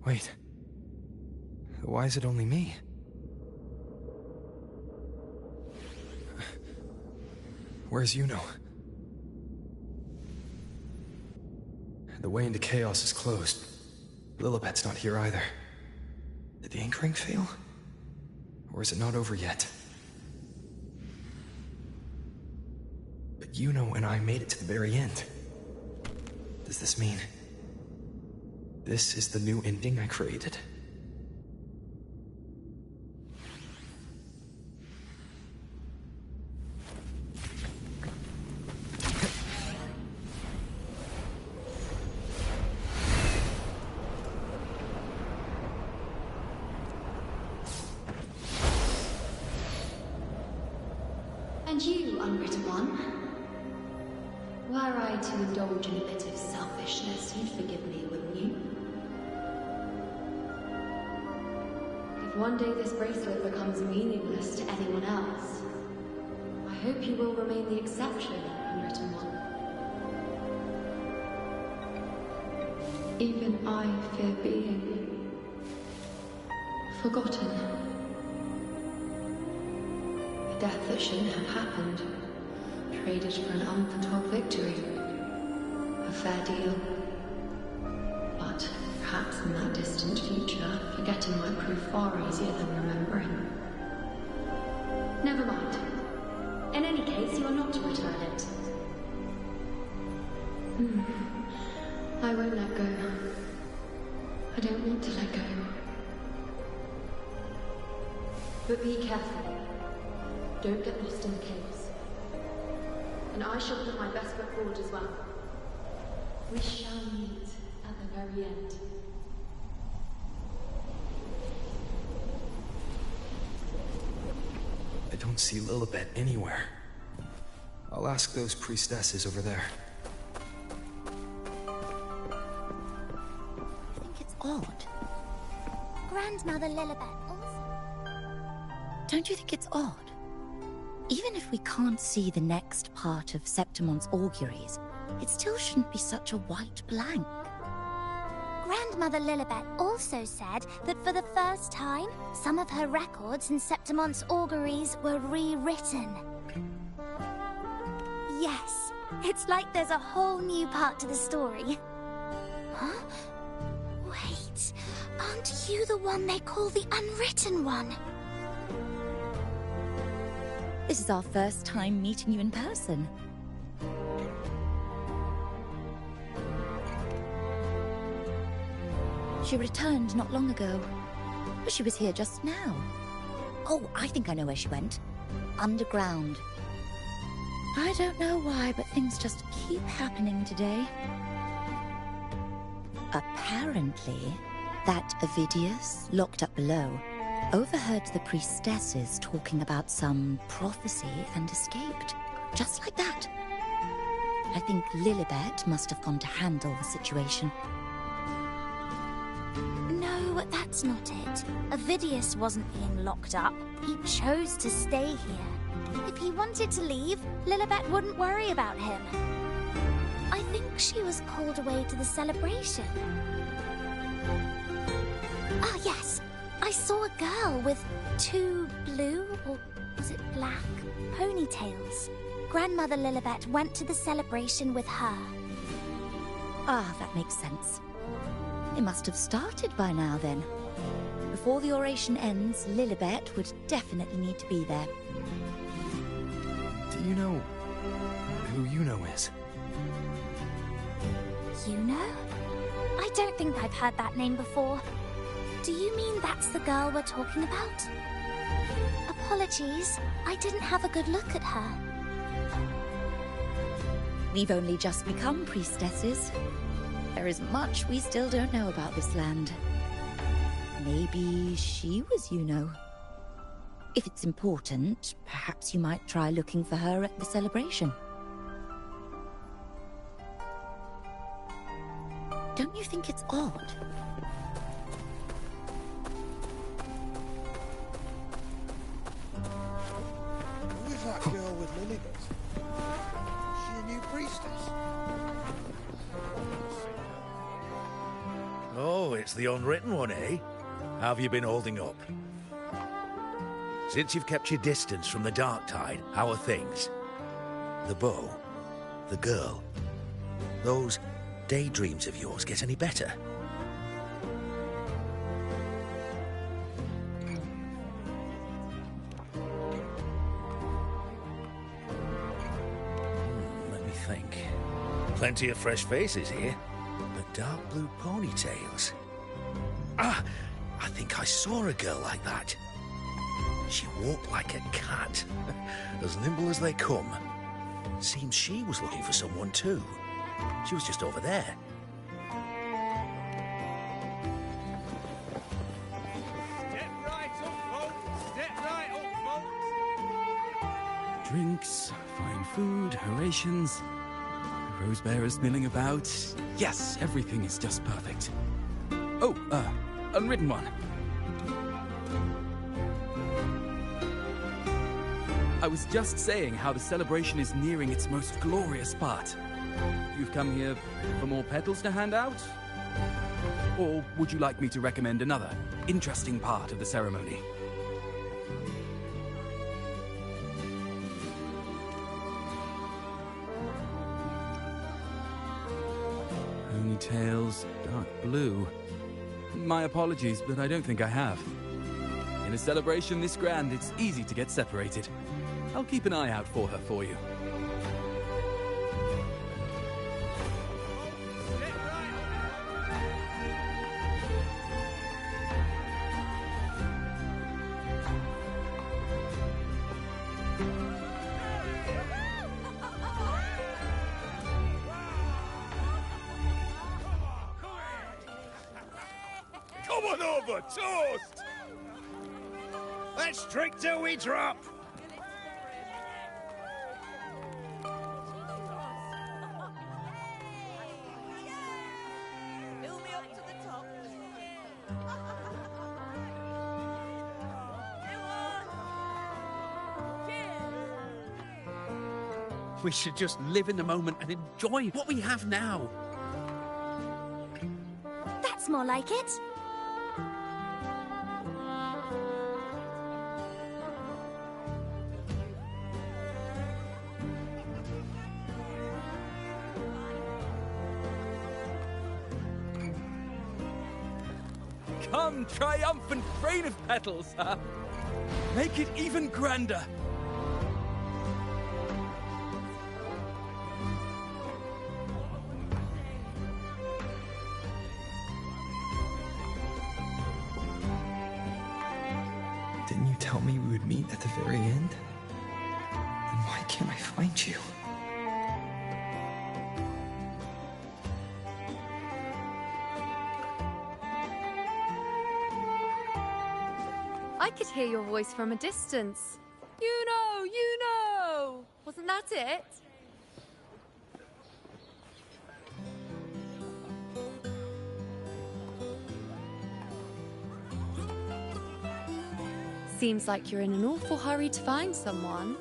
Wait. Why is it only me? Where's Iuno? The way into chaos is closed. Lilibet's not here either. Did the anchoring fail? Or is it not over yet? But Iuno and I made it to the very end. Does this mean... this is the new ending I created? And you, unwritten one? Were I to indulge in a bit of selfishness, you'd forgive me, wouldn't you? If one day this bracelet becomes meaningless to anyone else, I hope you will remain the exception, unwritten one. Even I fear being forgotten. A death that shouldn't have happened, traded for an unforetold victory. A fair deal. But perhaps in that distant future, forgetting might prove far easier than remembering. Never mind. In any case, you are not to return it. I won't let go. I don't want to let go. But be careful. Don't get lost in the caves. And I shall put my best foot forward as well. We shall meet at the very end. I don't see Lilibet anywhere. I'll ask those priestesses over there. I think it's odd. Grandmother Lilibet also... Don't you think it's odd? Even if we can't see the next part of Septimon's auguries, it still shouldn't be such a white blank. Grandmother Lilibet also said that for the first time, some of her records in Septimon's auguries were rewritten. Yes, it's like there's a whole new part to the story. Huh? Wait, aren't you the one they call the Unwritten One? This is our first time meeting you in person. She returned not long ago. But she was here just now. Oh, I think I know where she went. Underground. I don't know why, but things just keep happening today. Apparently, that Ovidius, locked up below, overheard the priestesses talking about some prophecy and escaped. Just like that. I think Lilibet must have gone to handle the situation. No, that's not it. Ovidius wasn't being locked up. He chose to stay here. If he wanted to leave, Lilibet wouldn't worry about him. I think she was called away to the celebration. Ah, yes. I saw a girl with 2 blue, or was it black, ponytails. Grandmother Lilibet went to the celebration with her. Ah, that makes sense. It must have started by now, then. Before the oration ends, Lilibet would definitely need to be there. Do you know who Iuno is? Iuno? I don't think I've heard that name before. Do you mean that's the girl we're talking about? Apologies, I didn't have a good look at her. We've only just become priestesses. There is much we still don't know about this land. Maybe she was Iuno. If it's important, perhaps you might try looking for her at the celebration. Don't you think it's odd? Who is that girl with Lilibet? Is she a new priestess? Oh, it's the unwritten one, eh? How have you been holding up? Since you've kept your distance from the dark tide, how are things? The bow? The girl? Those daydreams of yours get any better? Let me think. Plenty of fresh faces here, but dark blue ponytails. Ah! I think I saw a girl like that. She walked like a cat, as nimble as they come. Seems she was looking for someone too. She was just over there. Step right up, folks. Step right up, folks. Drinks, fine food, orations. Rose bearers milling about. Yes, everything is just perfect. Oh, unwritten one. I was just saying how the celebration is nearing its most glorious part. You've come here for more petals to hand out? Or would you like me to recommend another interesting part of the ceremony? Ponytails, dark blue. My apologies, but I don't think I have. In a celebration this grand, it's easy to get separated. I'll keep an eye out for her for you. Come on over, toast! Let's drink till we drop! We should just live in the moment and enjoy what we have now. That's more like it. Come, triumphant rain of petals, huh? Make it even grander. tell me we would meet at the very end? Then why can't I find you? I could hear your voice from a distance. Iuno! Iuno! Wasn't that it? Seems like you're in an awful hurry to find someone.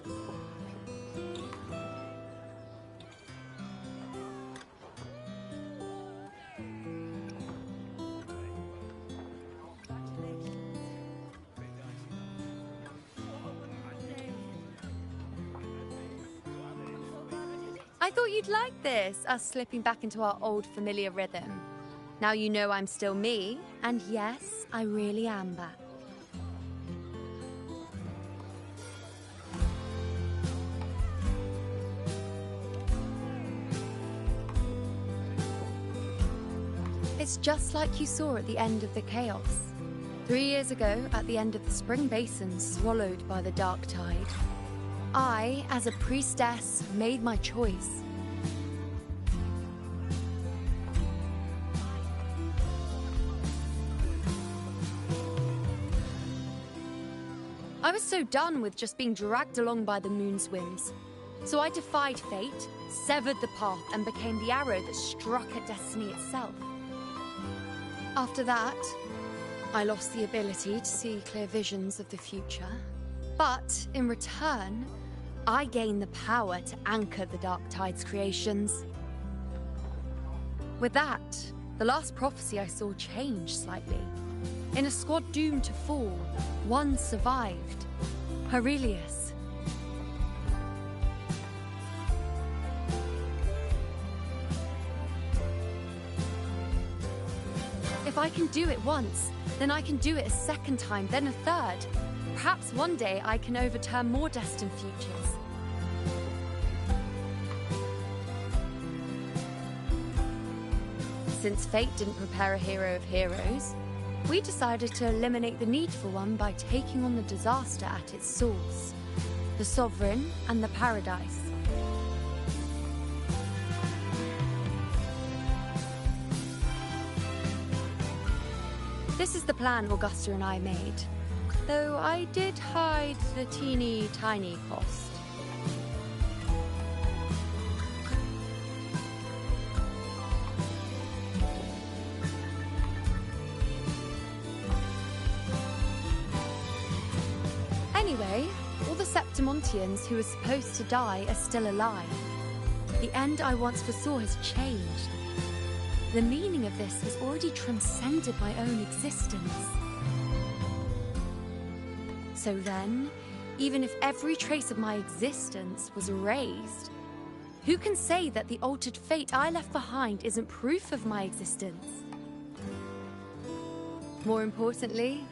I thought you'd like this, us slipping back into our old familiar rhythm. Now you know I'm still me, and yes, I really am back. It's just like you saw at the end of the chaos. 3 years ago, at the end of the spring basin swallowed by the dark tide, I, as a priestess, made my choice. I was so done with just being dragged along by the moon's whims. So I defied fate, severed the path, and became the arrow that struck at destiny itself. After that, I lost the ability to see clear visions of the future. But in return, I gained the power to anchor the Dark Tide's creations. With that, the last prophecy I saw changed slightly. In a squad doomed to fall, one survived. Aurelius. If I can do it once, then I can do it a second time, then a third. Perhaps one day I can overturn more destined futures. Since fate didn't prepare a hero of heroes, we decided to eliminate the need for one by taking on the disaster at its source, the Sovereign and the Paradise. This is the plan Augusta and I made, though I did hide the teeny tiny cost. Anyway, all the Septimontians who were supposed to die are still alive. The end I once foresaw has changed. The meaning of this has already transcended my own existence. So then, even if every trace of my existence was erased, who can say that the altered fate I left behind isn't proof of my existence? More importantly,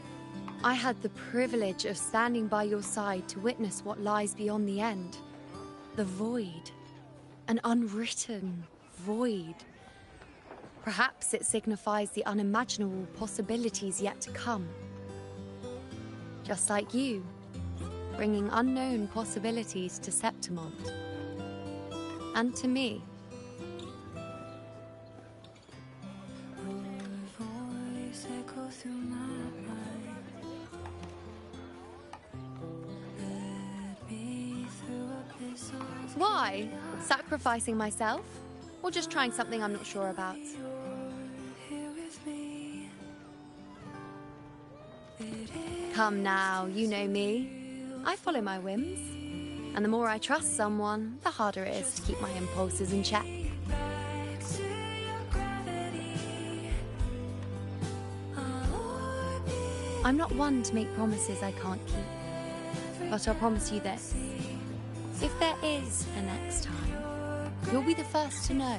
I had the privilege of standing by your side to witness what lies beyond the end. The void. An unwritten void. Perhaps it signifies the unimaginable possibilities yet to come. Just like you, bringing unknown possibilities to Septimont. And to me. Why? Sacrificing myself? Or just trying something I'm not sure about? Come now, you know me. I follow my whims. And the more I trust someone, the harder it is to keep my impulses in check. I'm not one to make promises I can't keep. But I'll promise you this. If there is a next time, you'll be the first to know.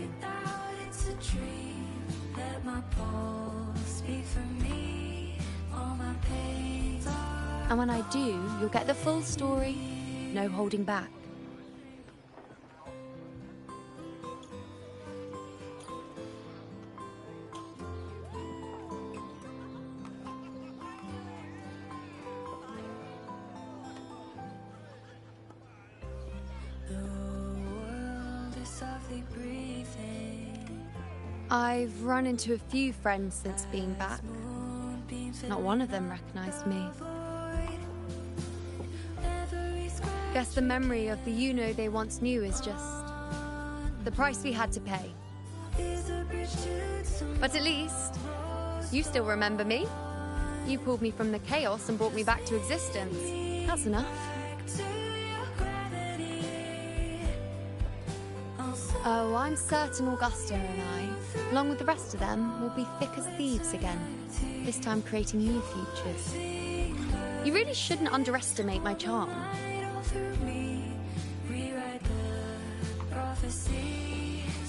And when I do, you'll get the full story, no holding back. I've run into a few friends since being back. Not one of them recognized me. Guess the memory of the Iuno they once knew is just the price we had to pay. But at least, you still remember me. You pulled me from the chaos and brought me back to existence. That's enough. Oh, I'm certain Augusta and I, along with the rest of them, will be thick as thieves again, this time creating new futures. You really shouldn't underestimate my charm.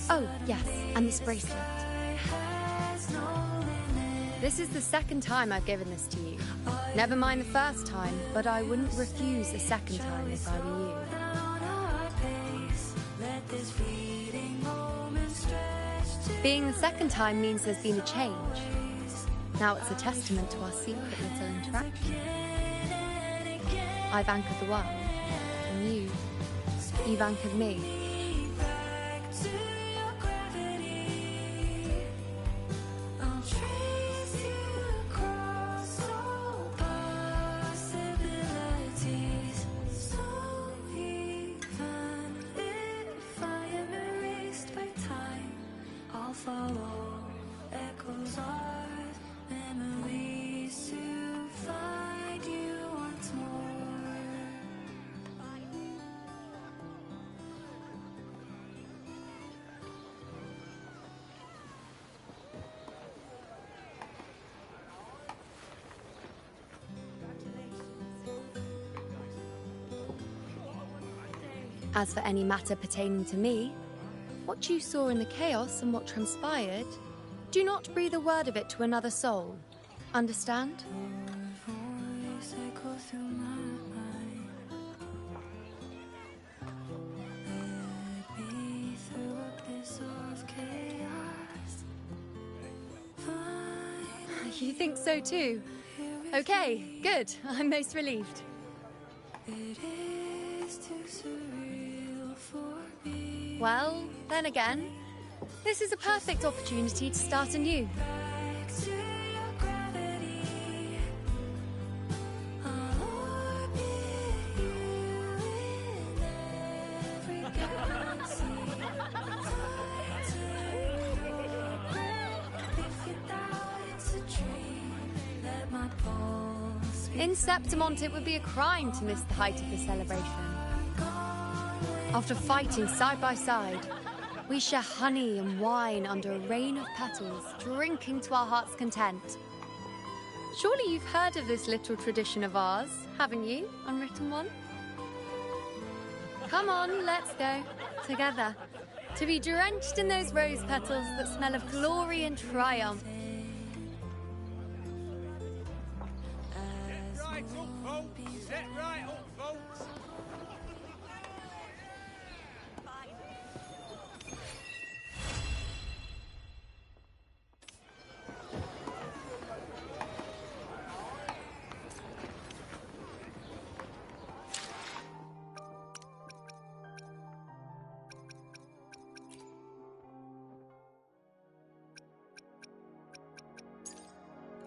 Oh, yes, and this bracelet. This is the second time I've given this to you. Never mind the first time, but I wouldn't refuse a second time if I were you. Being the second time means there's been a change. Now it's a testament to our secret little interaction. I've anchored the world, and you've anchored me. As for any matter pertaining to me, what you saw in the chaos and what transpired, do not breathe a word of it to another soul. Understand? You think so too? Okay, good. I'm most relieved. Well, then again, this is a perfect opportunity to start anew. In Septimont, it would be a crime to miss the height of the celebration. After fighting side by side, we share honey and wine under a rain of petals, drinking to our heart's content. Surely you've heard of this little tradition of ours, haven't you, Unwritten One? Come on, let's go, together, to be drenched in those rose petals that smell of glory and triumph. Set right up, folks!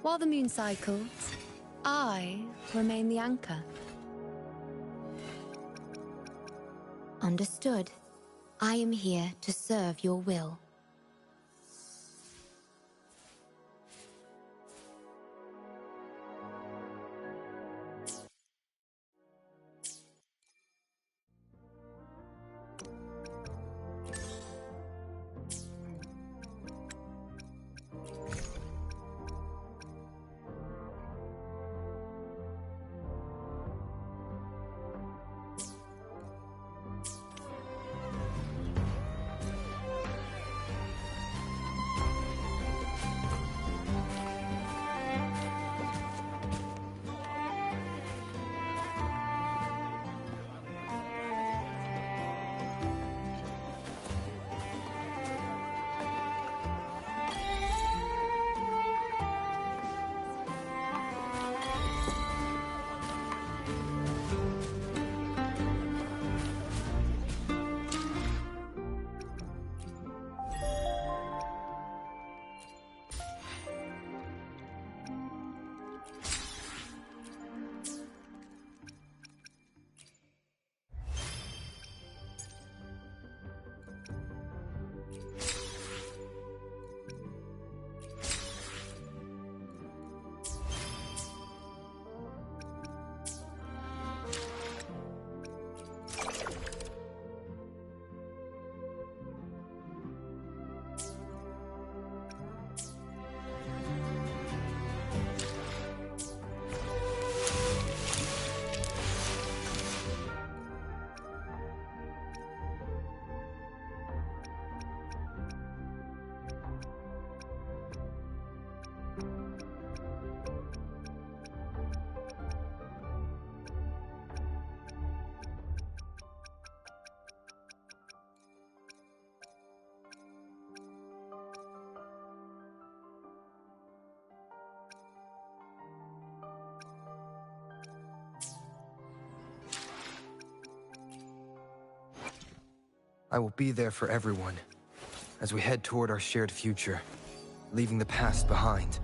While the moon cycles, I remain the anchor. Understood. I am here to serve your will. I will be there for everyone as we head toward our shared future, leaving the past behind.